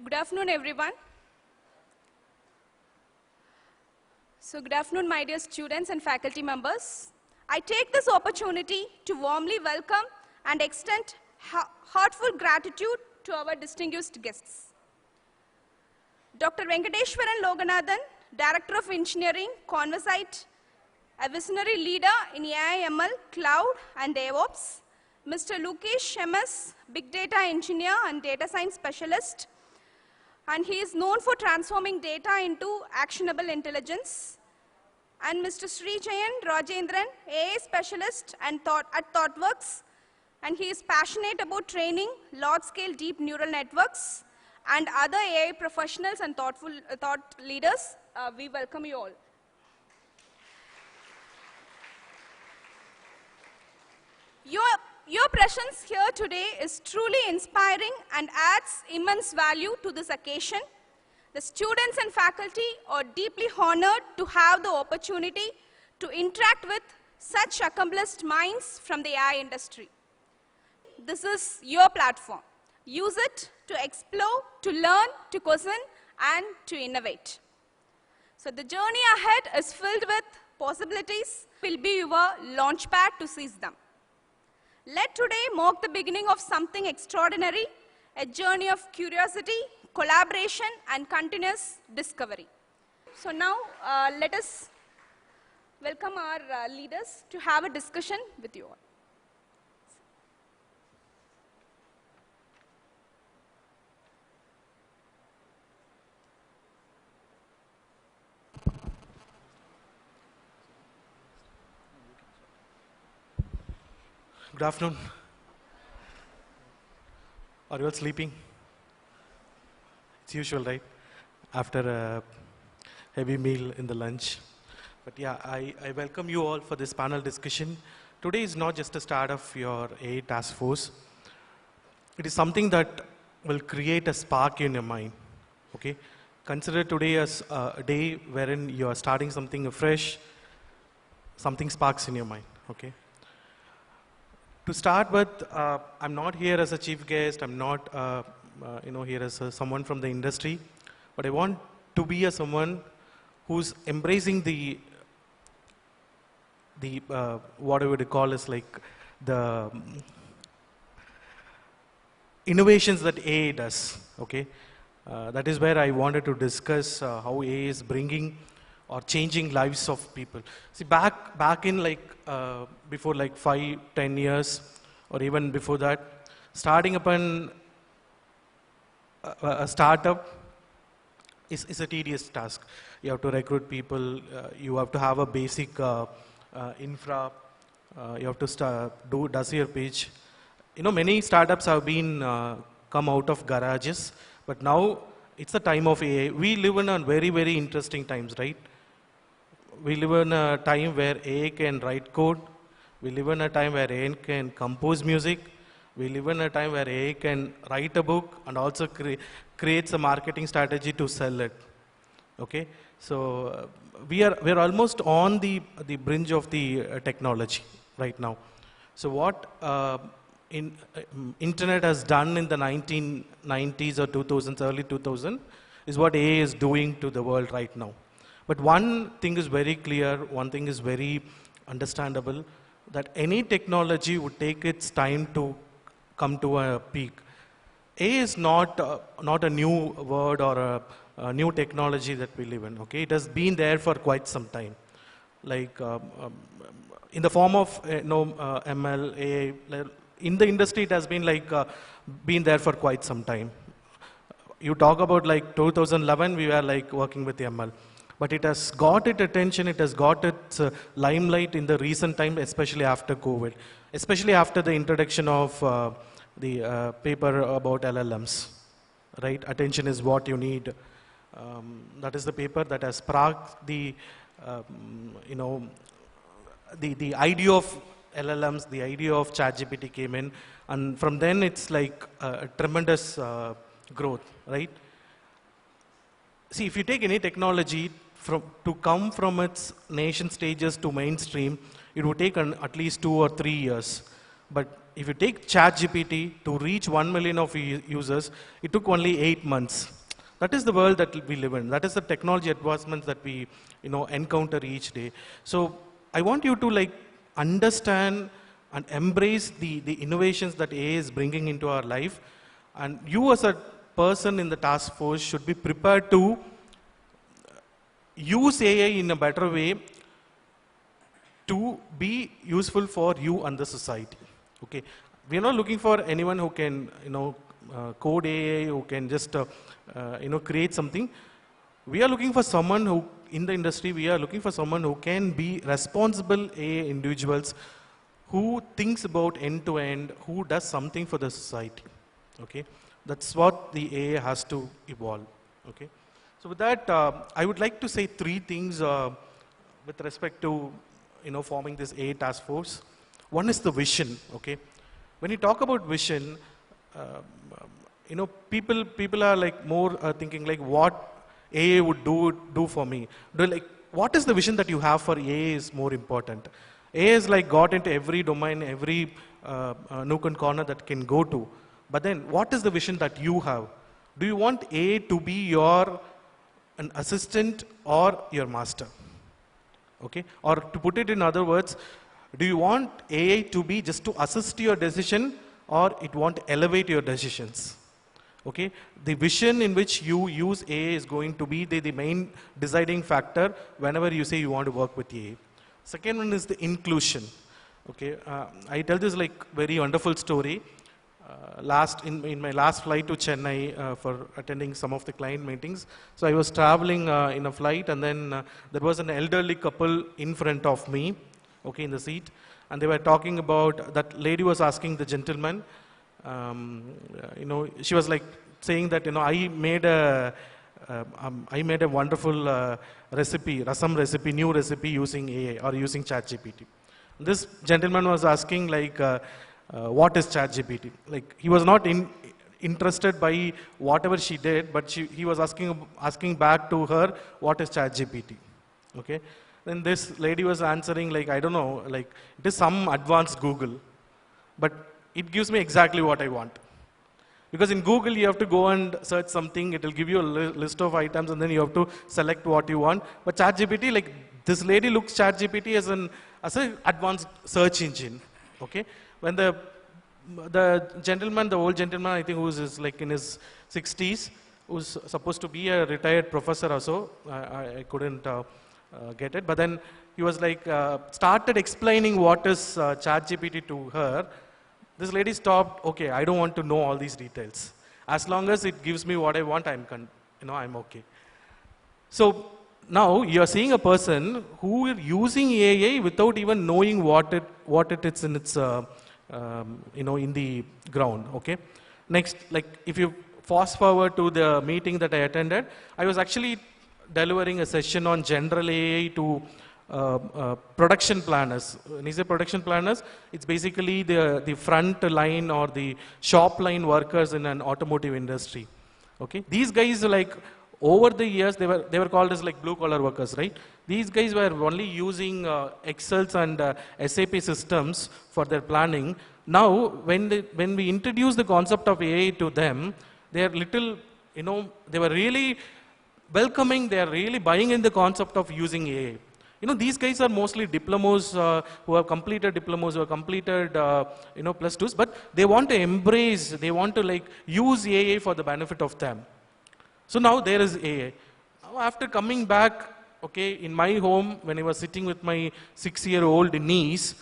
Good afternoon, everyone. So, good afternoon, my dear students and faculty members. I take this opportunity to warmly welcome and extend heartfelt gratitude to our distinguished guests. Dr. Venkateshwaran Loganathan, Director of Engineering, Conversite, a visionary leader in AI/ML, Cloud and DevOps. Mr. Lukesh MS, Big Data Engineer and Data Science Specialist, and he is known for transforming data into actionable intelligence. And Mr. Sri Jayan Rajendran, AI Specialist and at ThoughtWorks, and he is passionate about training large-scale deep neural networks and other AI professionals and thought leaders. We welcome you all. Your presence here today is truly inspiring and adds immense value to this occasion. The students and faculty are deeply honored to have the opportunity to interact with such accomplished minds from the AI industry. This is your platform. Use it to explore, to learn, to question, and to innovate. So the journey ahead is filled with possibilities. Will be your launchpad to seize them. Let today mark the beginning of something extraordinary, a journey of curiosity, collaboration, and continuous discovery. So now, let us welcome our leaders to have a discussion with you all. Good afternoon. Are you all sleeping? It's usual, right? After a heavy meal in the lunch. But yeah, I welcome you all for this panel discussion. Today is not just a start of your AI task force. It is something that will create a spark in your mind. Okay? Consider today as a day wherein you are starting something fresh, something sparks in your mind. Okay? To start with, I'm not here as a chief guest. I'm not here as someone from the industry. But I want to be someone who's embracing the what I would call as like the innovations that AI does. Okay, that is where I wanted to discuss how AI is bringing or changing lives of people. See, back in like before like 5-10 years, or even before that, starting up a startup is a tedious task. You have to recruit people. You have to have a basic infra. You have to do dossier pitch. You know, many startups have been come out of garages, but now it's the time of AI. We live in a very, very interesting times, right? We live in a time where AI can write code. We live in a time where AI can compose music. We live in a time where AI can write a book and also creates a marketing strategy to sell it. Okay, so we're almost on the brink of the technology right now. So what internet has done in the 1990s or 2000s, early 2000s, is what AI is doing to the world right now. But one thing is very clear, one thing is very understandable, that any technology would take its time to come to a peak. AI is not a new word or a new technology that we live in. Okay, it has been there for quite some time, like in the form of ML, AI. In the industry, it has been like been there for quite some time. You talk about like 2011, we were like working with ML. But it has got its attention, it has got its limelight in the recent time, especially after COVID, especially after the introduction of the paper about LLMs, right? Attention is what you need. That is the paper that has sparked the idea of LLMs, the idea of ChatGPT came in, and from then it's like a tremendous growth, right? See, if you take any technology to come from its nation stages to mainstream, it would take at least 2 or 3 years. But if you take ChatGPT to reach 1 million of users, it took only 8 months. That is the world that we live in. That is the technology advancements that we, encounter each day. So I want you to like understand and embrace the innovations that AI is bringing into our life. And you as a person in the task force should be prepared to use AI in a better way to be useful for you and the society. Okay, we are not looking for anyone who can, code AI, who can just, create something. We are looking for someone who, in the industry, we are looking for someone who can be responsible AI individuals, who thinks about end to end, who does something for the society. Okay, that's what the AI has to evolve. Okay, so with that, I would like to say 3 things with respect to forming this AI task force. One is the vision. Okay, when you talk about vision, people are like more thinking like what AA would do for me. Like, what is the vision that you have for AA is more important. AA is like got into every domain, every nook and corner that can go to. But then, what is the vision that you have? Do you want AA to be an assistant or your master? Okay, or to put it in other words, do you want AI to be just to assist your decision, or it want to elevate your decisions? Okay, the vision in which you use AI is going to be the main deciding factor whenever you say you want to work with AI. Second one is the inclusion. Okay, I tell this like very wonderful story. In my last flight to Chennai for attending some of the client meetings, so I was traveling in a flight, and then there was an elderly couple in front of me, okay, in the seat, and they were talking about, that lady was asking the gentleman, she was like saying that, I made a wonderful recipe, rasam recipe, new recipe using AI or using ChatGPT. This gentleman was asking like, what is ChatGPT? Like, he was not interested by whatever she did, but he was asking back to her, what is ChatGPT? Okay. Then this lady was answering like, I don't know, like it is some advanced Google, but it gives me exactly what I want. Because in Google, you have to go and search something, it will give you a list of items, and then you have to select what you want. But ChatGPT, like this lady looks ChatGPT as an advanced search engine. Okay. When the gentleman, the old gentleman, I think who is like in his 60s, who's supposed to be a retired professor or so, I couldn't get it. But then he was like, started explaining what is ChatGPT to her. This lady stopped, okay, I don't want to know all these details. As long as it gives me what I want, I'm okay. So now you're seeing a person who is using AI without even knowing what it is in its, in the ground, okay? Next, like if you fast forward to the meeting that I attended, I was actually delivering a session on general AI to production planners. When you say production planners, it's basically the front line or the shop line workers in an automotive industry. Okay, these guys like over the years they were called as like blue collar workers, right? These guys were only using Excels and SAP systems for their planning. Now, when we introduce the concept of AI to them, they are little, they were really welcoming. They are really buying in the concept of using AI. These guys are mostly diplomas who have completed diplomas, who have completed, plus twos, but they want to embrace, they want to like use AI for the benefit of them. So now there is AI. Now after coming back, okay, in my home, when I was sitting with my 6-year-old niece,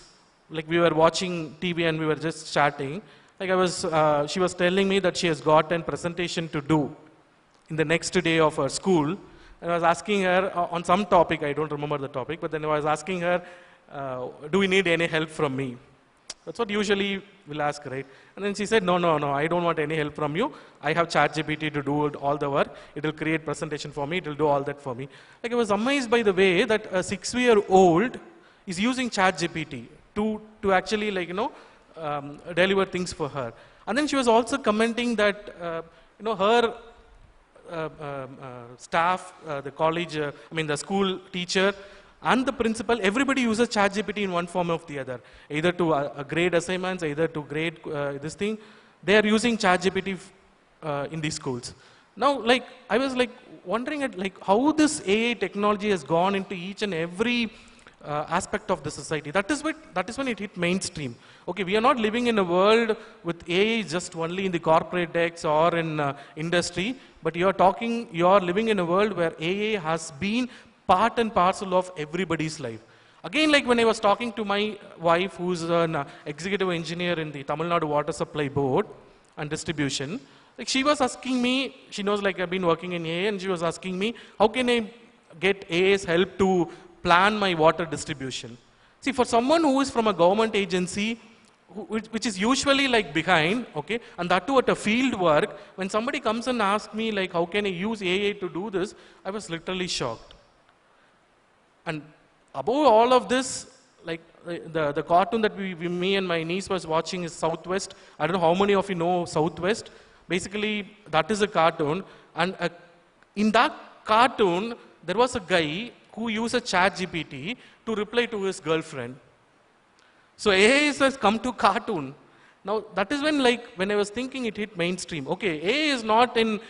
like we were watching TV and we were just chatting, like she was telling me that she has got a presentation to do in the next day of her school. And I was asking her on some topic, I don't remember the topic, but then I was asking her, do we need any help from me? That's what usually we'll ask, right? And then she said, no, I don't want any help from you. I have ChatGPT to do all the work. It will create presentation for me. It will do all that for me. Like I was amazed by the way that a 6-year-old is using ChatGPT to actually like, deliver things for her. And then she was also commenting that, her staff, the college, the school teacher And the principal, everybody uses ChatGPT in one form or the other, either to grade assignments, either to grade this thing. They are using ChatGPT in these schools. Now, like, I was like wondering at like how this AI technology has gone into each and every aspect of the society. That is when it hit mainstream. Okay, we are not living in a world with AI just only in the corporate decks or in industry, but you are living in a world where AI has been part and parcel of everybody's life. Again, like when I was talking to my wife, who's an executive engineer in the Tamil Nadu Water Supply Board and Distribution, like she was asking me, she knows like I've been working in AA, and she was asking me, how can I get AA's help to plan my water distribution? See, for someone who is from a government agency, which is usually like behind, okay, and that too at a field work, when somebody comes and asks me like, how can I use AA to do this, I was literally shocked. And above all of this, like the cartoon that me and my niece was watching is Southwest. I don't know how many of you know Southwest. Basically, that is a cartoon. And in that cartoon, there was a guy who used a ChatGPT to reply to his girlfriend. So AI has come to cartoon. Now that is when I was thinking it hit mainstream. Okay, AI is not in,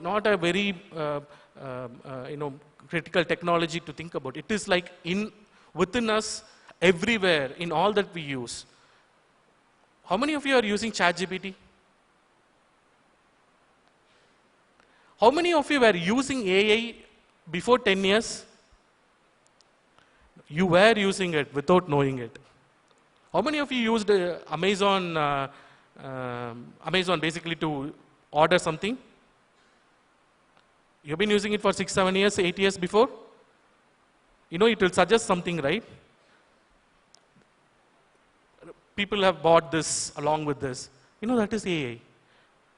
not a very, critical technology to think about. It is like within us, everywhere, in all that we use. How many of you are using ChatGPT? How many of you were using AI before 10 years? You were using it without knowing it. How many of you used Amazon basically to order something? You've been using it for 6, 7 years, 8 years before? You know, it will suggest something, right? People have bought this along with this. You know, that is AI.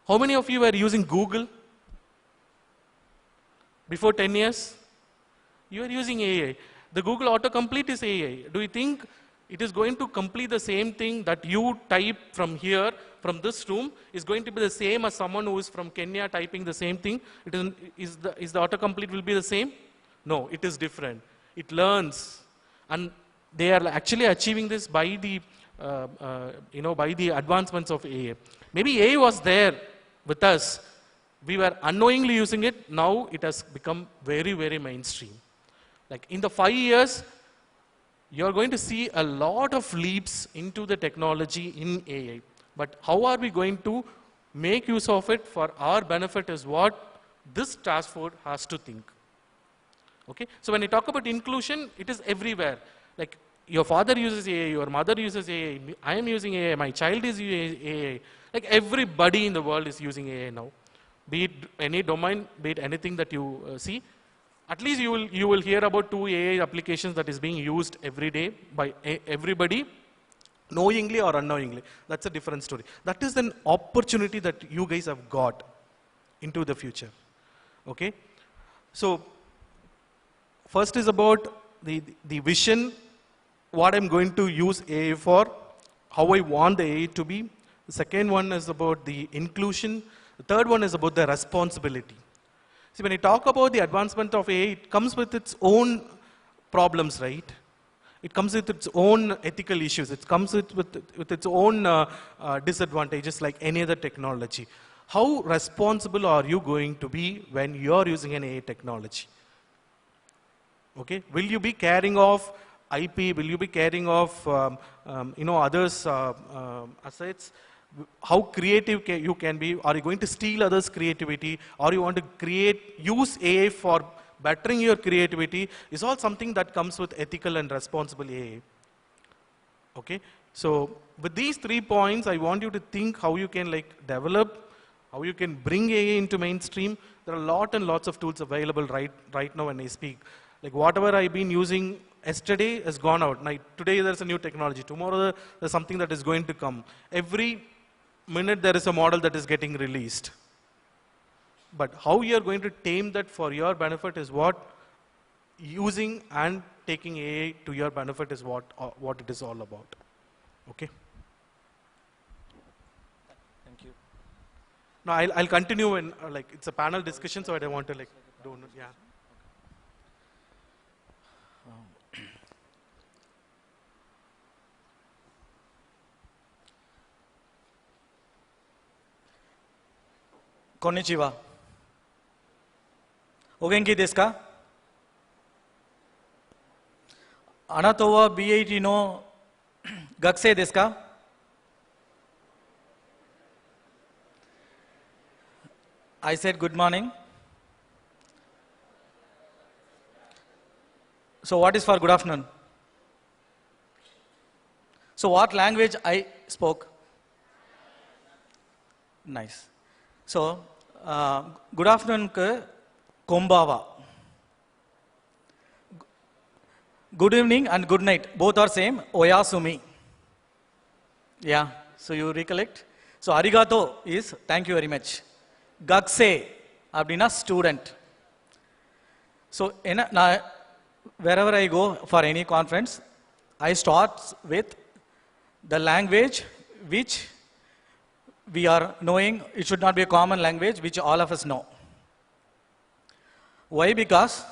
How many of you were using Google before 10 years? You are using AI. The Google autocomplete is AI. Do you think it is going to complete the same thing that you type from here, from this room, is going to be the same as someone who is from Kenya typing the same thing? Is the autocomplete will be the same? No, it is different. It learns. And they are actually achieving this by the, by the advancements of AI. Maybe AI was there with us. We were unknowingly using it. Now it has become very, very mainstream. Like in the 5 years, you're going to see a lot of leaps into the technology in AI. But how are we going to make use of it for our benefit is what this task force has to think. Okay? So when I talk about inclusion, it is everywhere. Like your father uses AI, your mother uses AI, I am using AI, my child is using AI. Like everybody in the world is using AI now. Be it any domain, be it anything that you see. At least you will hear about 2 AI applications that is being used every day by everybody, knowingly or unknowingly. That's a different story. That is an opportunity that you guys have got into the future. Okay? So, first is about the vision, what I'm going to use AI for, how I want the AI to be. The second one is about the inclusion. The third one is about the responsibility. See, when I talk about the advancement of AI, it comes with its own problems, right? It comes with its own ethical issues. It comes with its own disadvantages like any other technology. How responsible are you going to be when you're using an AI technology? Okay? Will you be carrying off IP? Will you be carrying off others' assets? How creative you can be? Are you going to steal others' creativity? Or you want to use AI for bettering your creativity? Is all something that comes with ethical and responsible AI. Okay? So with these 3 points, I want you to think how you can develop, how you can bring AI into mainstream. There are a lot and lots of tools available right now when I speak. Like whatever I've been using yesterday has gone out. Today there's a new technology. Tomorrow there's something that is going to come. Every minute there is a model that is getting released. But how you're going to tame that for your benefit is what using and taking AI to your benefit is what it is all about. Okay? Thank you. Now I'll continue when it's a panel discussion, so I don't want to do yeah. Konnichiwa. O genki desu ka? Anata wa BAT no gakusei desu ka? I said good morning. So what is for good afternoon? So what language I spoke? Nice. So good afternoon ku Kombawa. Good evening and good night. Both are same. Oyasumi. Yeah. So you recollect? So arigato is thank you very much. Gakusei abdina student. So wherever I go for any conference, I start with the language which we are knowing. It should not be a common language which all of us know. Why? Because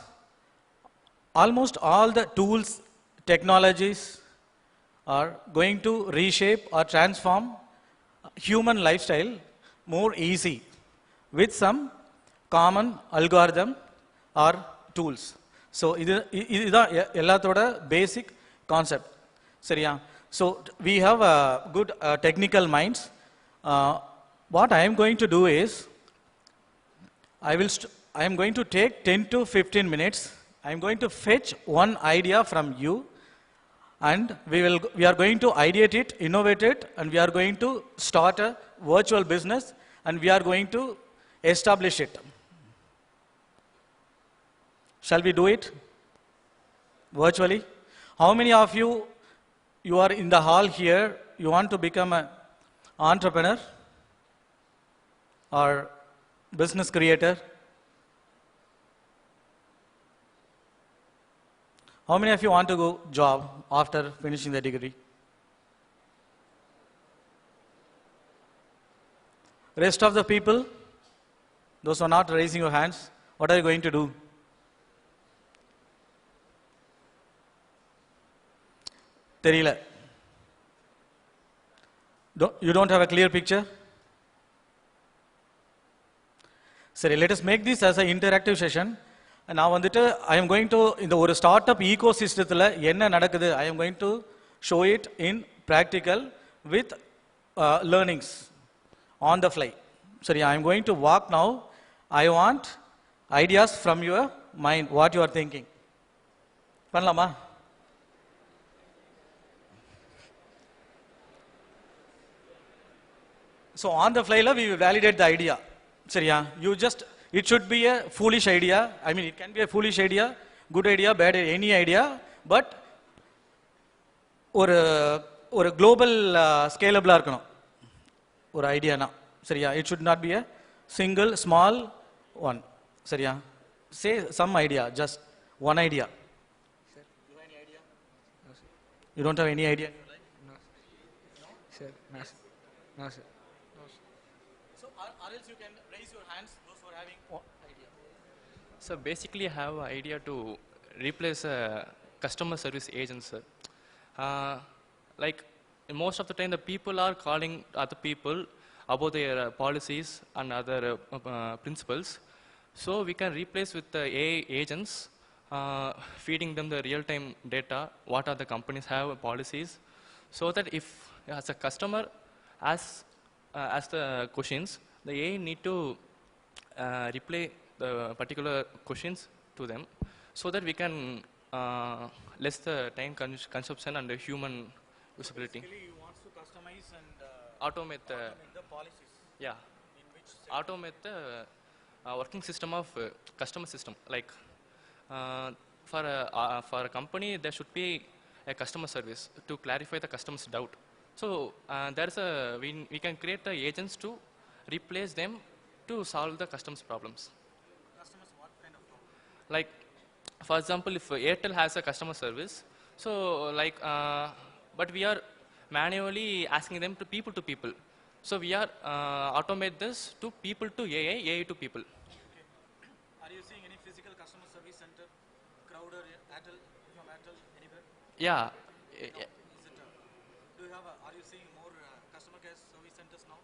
almost all the tools, technologies are going to reshape or transform human lifestyle more easy with some common algorithm or tools. So this is the basic concept. So we have good technical minds. What I am going to do is, I am going to take 10 to 15 minutes. I am going to fetch one idea from you, and we are going to ideate it, innovate it, and we are going to start a virtual business, and we are going to establish it. Shall we do it virtually? How many of you are in the hall here, you want to become an entrepreneur or business creator? How many of you want to go job after finishing the degree? Rest of the people, those who are not raising your hands, what are you going to do? Theriyala. You don't have a clear picture? Sorry, let us make this as an interactive session. Now I am going to, in the startup ecosystem, I am going to show it in practical with learnings on the fly. Sorry, I am going to walk now. I want ideas from your mind, what you are thinking. Panlama? So on the fly, we will validate the idea. It should be a foolish idea. I mean, it can be a foolish idea, good idea, bad idea, any idea, but or global scalable or idea na. It should not be a single small one. Say some idea, just one idea. Sir, you have any idea? No, sir. You don't have any idea? No, sir. No, sir. No, sir. So, or else you can raise your hands, those who are having idea. So basically, I have an idea to replace customer service agents, sir. Like most of the time, the people are calling other people about their policies and other principles. So we can replace with the AI agents, feeding them the real-time data, what are the companies have policies, so that if as a customer asks the questions, the AI need to reply the particular questions to them, so that we can less the time consumption and the human usability. Basically, you want to customize and Automate the policies. yeah, In which automate the working system of customer system. Like for a company, there should be a customer service to clarify the customer's doubt. So we can create the agents to replace them to solve the customer's problems. customers, what kind of problem? Like, for example, if Airtel has a customer service, so like, but we are manually asking them to people. So we are automate this to people to AI, AI to people. Okay. Are you seeing any physical customer service center, Crowder, Airtel, from Airtel, anywhere? Yeah. Is it, do you have are you seeing more customer care service centers now?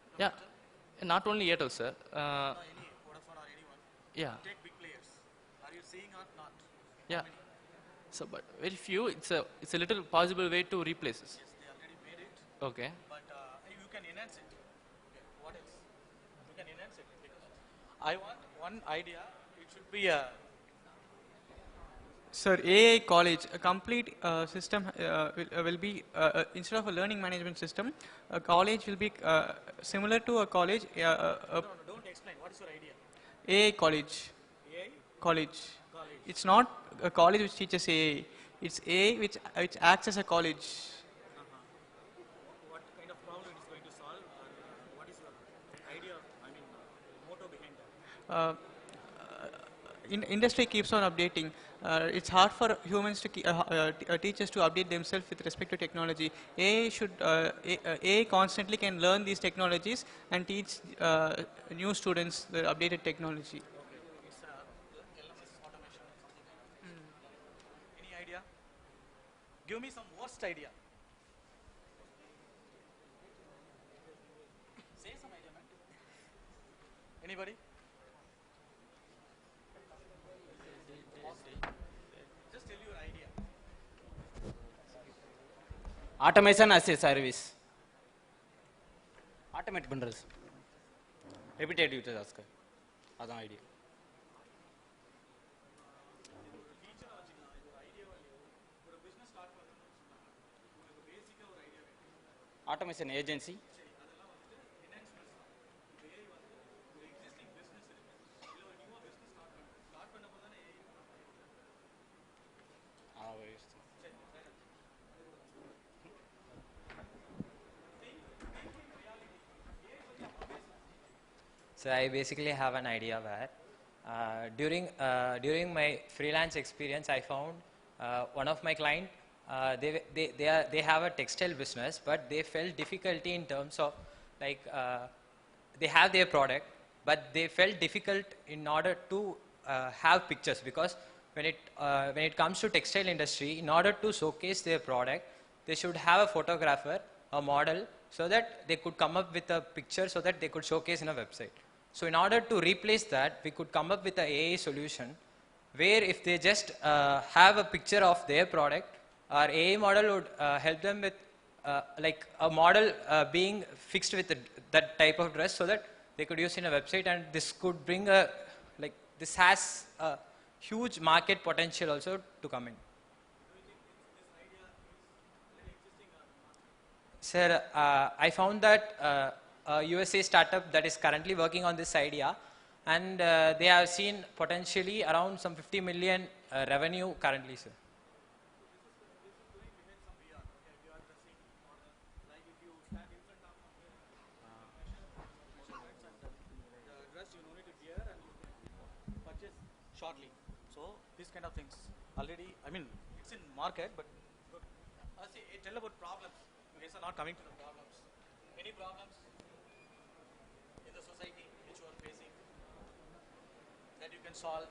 From Yeah. Airtel? Not only Airtel, sir. Any Vodafone or anyone. Yeah. Take big players. Are you seeing or not? Yeah. So, but very few. It's a little possible way to replace this. Yes, they already made it, Okay. but you can enhance it. Okay. What else? You can enhance it because I want one idea. It should be a Sir, AI college, a complete system will be, instead of a learning management system, a college will be similar to a college, no, no, don't explain. What is your idea? AI college. AI College. college. It's not a college which teaches AI. It's AI which acts as a college. What kind of problem it is going to solve, or what is your idea? I mean, motto behind that. Uh, industry keeps on updating. It's hard for humans to teachers to update themselves with respect to technology. AI constantly can learn these technologies and teach new students the updated technology. Okay, it's LMS automation or something like that. Any idea? Give me some worst idea. Say some idea, man. Anybody? Just tell your idea. Automation as a service. Automate பண்றது. Repetitive task. அதான் idea. Automation agency. So I basically have an idea where during my freelance experience, I found one of my client they have a textile business, but they felt difficulty in terms of like they have their product, but they felt difficult in order to have pictures, because when it comes to textile industry, in order to showcase their product, they should have a photographer, a model, so that they could come up with a picture so that they could showcase in a website. So in order to replace that, we could come up with an AI solution where if they just have a picture of their product, our AI model would help them with like a model being fixed with that type of dress, so that they could use in a website, and this could bring a, like, this has a huge market potential also to come in. Sir, I found that a USA startup that is currently working on this idea, and they have seen potentially around some 50 million revenue currently, sir. Purchase shortly. So these kind of things already, I mean, it's in market, but see, tell about problems. You guys are not coming to the problems. Any problems in the society which you are facing that you can solve?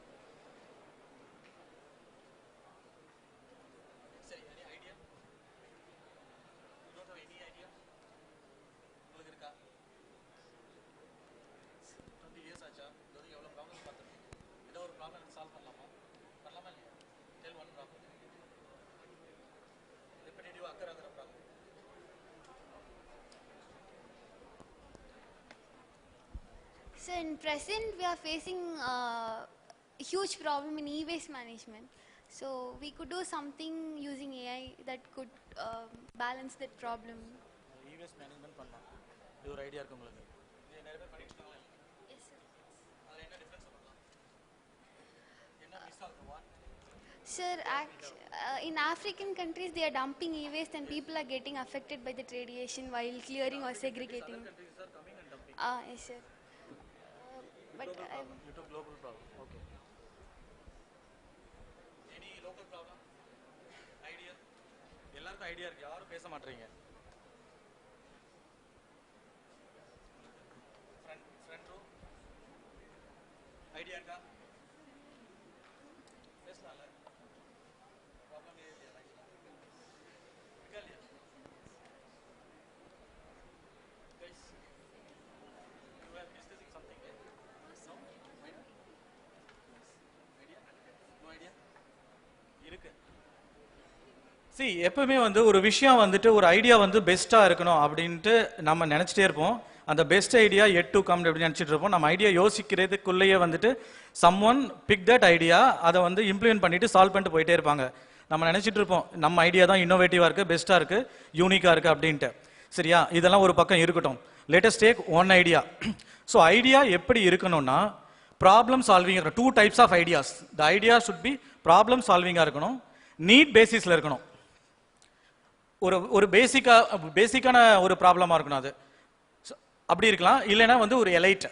Say, any idea? You don't have any idea? உங்களுக்கு இருக்கா? 20 years ஆச்சா? இதுவரை எவ்வளவு problems பார்த்திருக்கீங்க? ஏதோ ஒரு problem solve பண்ணலாமா? பண்ணலாமா இல்லையா? Tell one problem. Repetitive அக்கறை problem. So in present, we are facing a huge problem in e-waste management. So we could do something using AI that could balance that problem. E-waste management பண்ணலாம். இது ஒரு idea இருக்கு உங்களுக்கு. இது நிறைய பேர் பண்ணிட்டு இருக்காங்களா? Yes, sir. அதுல என்ன டிஃபரன்ஸ் பண்ணலாம்? என்ன மிஸ் ஆகுது? What? Sir, in African countries, they are dumping e-waste and people are getting affected by that radiation while clearing or segregating. Countries are coming and dumping. Yes, sir. But You took global problem. Okay. Any local problem? Idea? எல்லாருக்கும் idea இருக்கு. யாரும் பேச மாட்டீங்க. Front row. Idea இருக்கா? பேசலாம்ல? Problem இல்லையா லைஃப்ல? இருக்கா இல்லையா? Guys, you சி எப்பவுமே வந்து ஒரு விஷயம் வந்துட்டு ஒரு ஐடியா வந்து பெஸ்ட்டாக இருக்கணும் அப்படின்ட்டு நம்ம நினச்சிட்டே இருப்போம். அந்த best idea yet to come அப்படின்னு நினச்சிட்டு இருப்போம். நம்ம ஐடியா யோசிக்கிறதுக்குள்ளேயே வந்துட்டு சம்ஒன் பிக் தட் ஐடியா, அதை வந்து இம்ப்ளிமெண்ட் பண்ணிட்டு சால்வ் பண்ணிட்டு போயிட்டே இருப்பாங்க. நம்ம நினச்சிட்டு இருப்போம் நம்ம ஐடியா தான் இன்னோவேட்டிவாக இருக்குது, பெஸ்ட்டாக இருக்குது, யூனிக்காக இருக்குது அப்படின்ட்டு. சரியா, இதெல்லாம் ஒரு பக்கம் இருக்கட்டும். Latest take one idea. So idea எப்படி இருக்கணும்னா ப்ராப்ளம் சால்விங் இருக்கணும். 2 types of ideas. The idea should be problem சால்விங்காக இருக்கணும், நீட் பேசிஸில் இருக்கணும். ஒரு பேசிக்கான ஒரு ப்ராப்ளமாக இருக்கணும் அது. அப்படி இருக்கலாம். இல்லைன்னா வந்து ஒரு எலைட்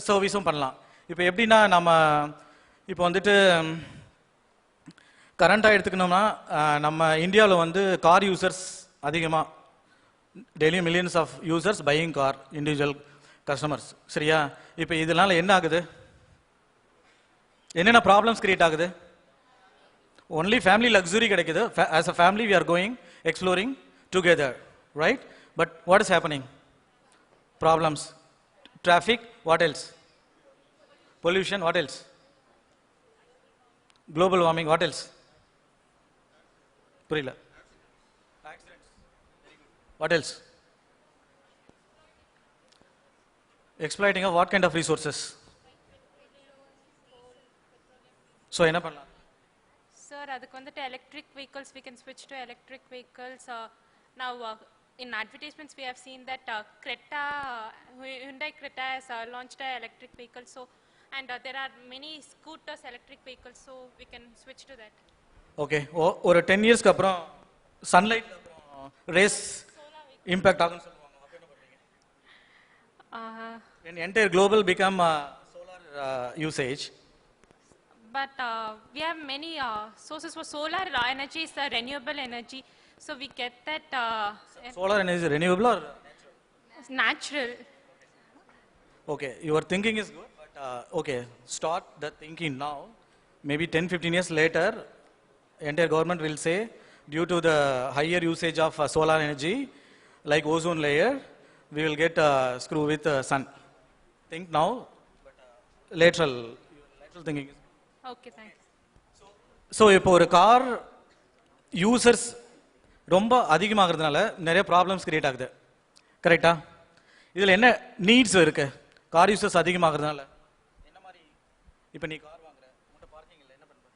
சர்வீஸும் பண்ணலாம். இப்போ எப்படின்னா நம்ம இப்போ வந்துட்டு கரண்டாக எடுத்துக்கணும்னா நம்ம இந்தியாவில் வந்து கார் யூசர்ஸ் அதிகமாக, daily millions of users buying car, individual customers. சரியா, இப்போ இதனால என்ன ஆகுது, என்னென்ன ப்ராப்ளம்ஸ் கிரியேட் ஆகுது? ஒன்லி ஃபேமிலி லக்ஸுரி கிடைக்குது. As a family we are going exploring together, right? But what is happening? Problems, traffic, what else? Pollution, what else? Global warming, what else? Purila. Accidents. What else? Exploiting of what kind of resources? So enna pannalam? Sir, adukku vandu electric vehicles, we can switch to electric vehicles. Now in advertisements we have seen that Creta, Hyundai Creta has launched an electric vehicle. So and there are many scooters, electric vehicles, so we can switch to that. Okay, ஒரு 10 years க்கு அப்புறம் sunlight race impact ஆகும்னு சொல்லுவாங்க. அப்ப என்ன பண்ணுவீங்க? When entire global become solar usage. But we have many sources for solar energy. Is renewable energy, so we get that. Solar energy is renewable or natural? Okay, your thinking is good, but okay, start the thinking now. Maybe 10-15 years later, entire government will say, due to the higher usage of solar energy, like ozone layer, we will get screw with sun. Think now, but lateral thinking is. Okay, thanks. So இப்போ ஒரு car users ரொம்ப அதிகமாகிறதுனால நிறைய problems create ஆகுது. கரெக்டா? இதில் என்ன needs இருக்கு? Car users அதிகமாகிறதுனால என்ன மாதிரி? இப்போ நீ கார் வாங்குற, உங்கள்கிட்ட பார்க்கிங் இல்லை, என்ன பண்ணுற?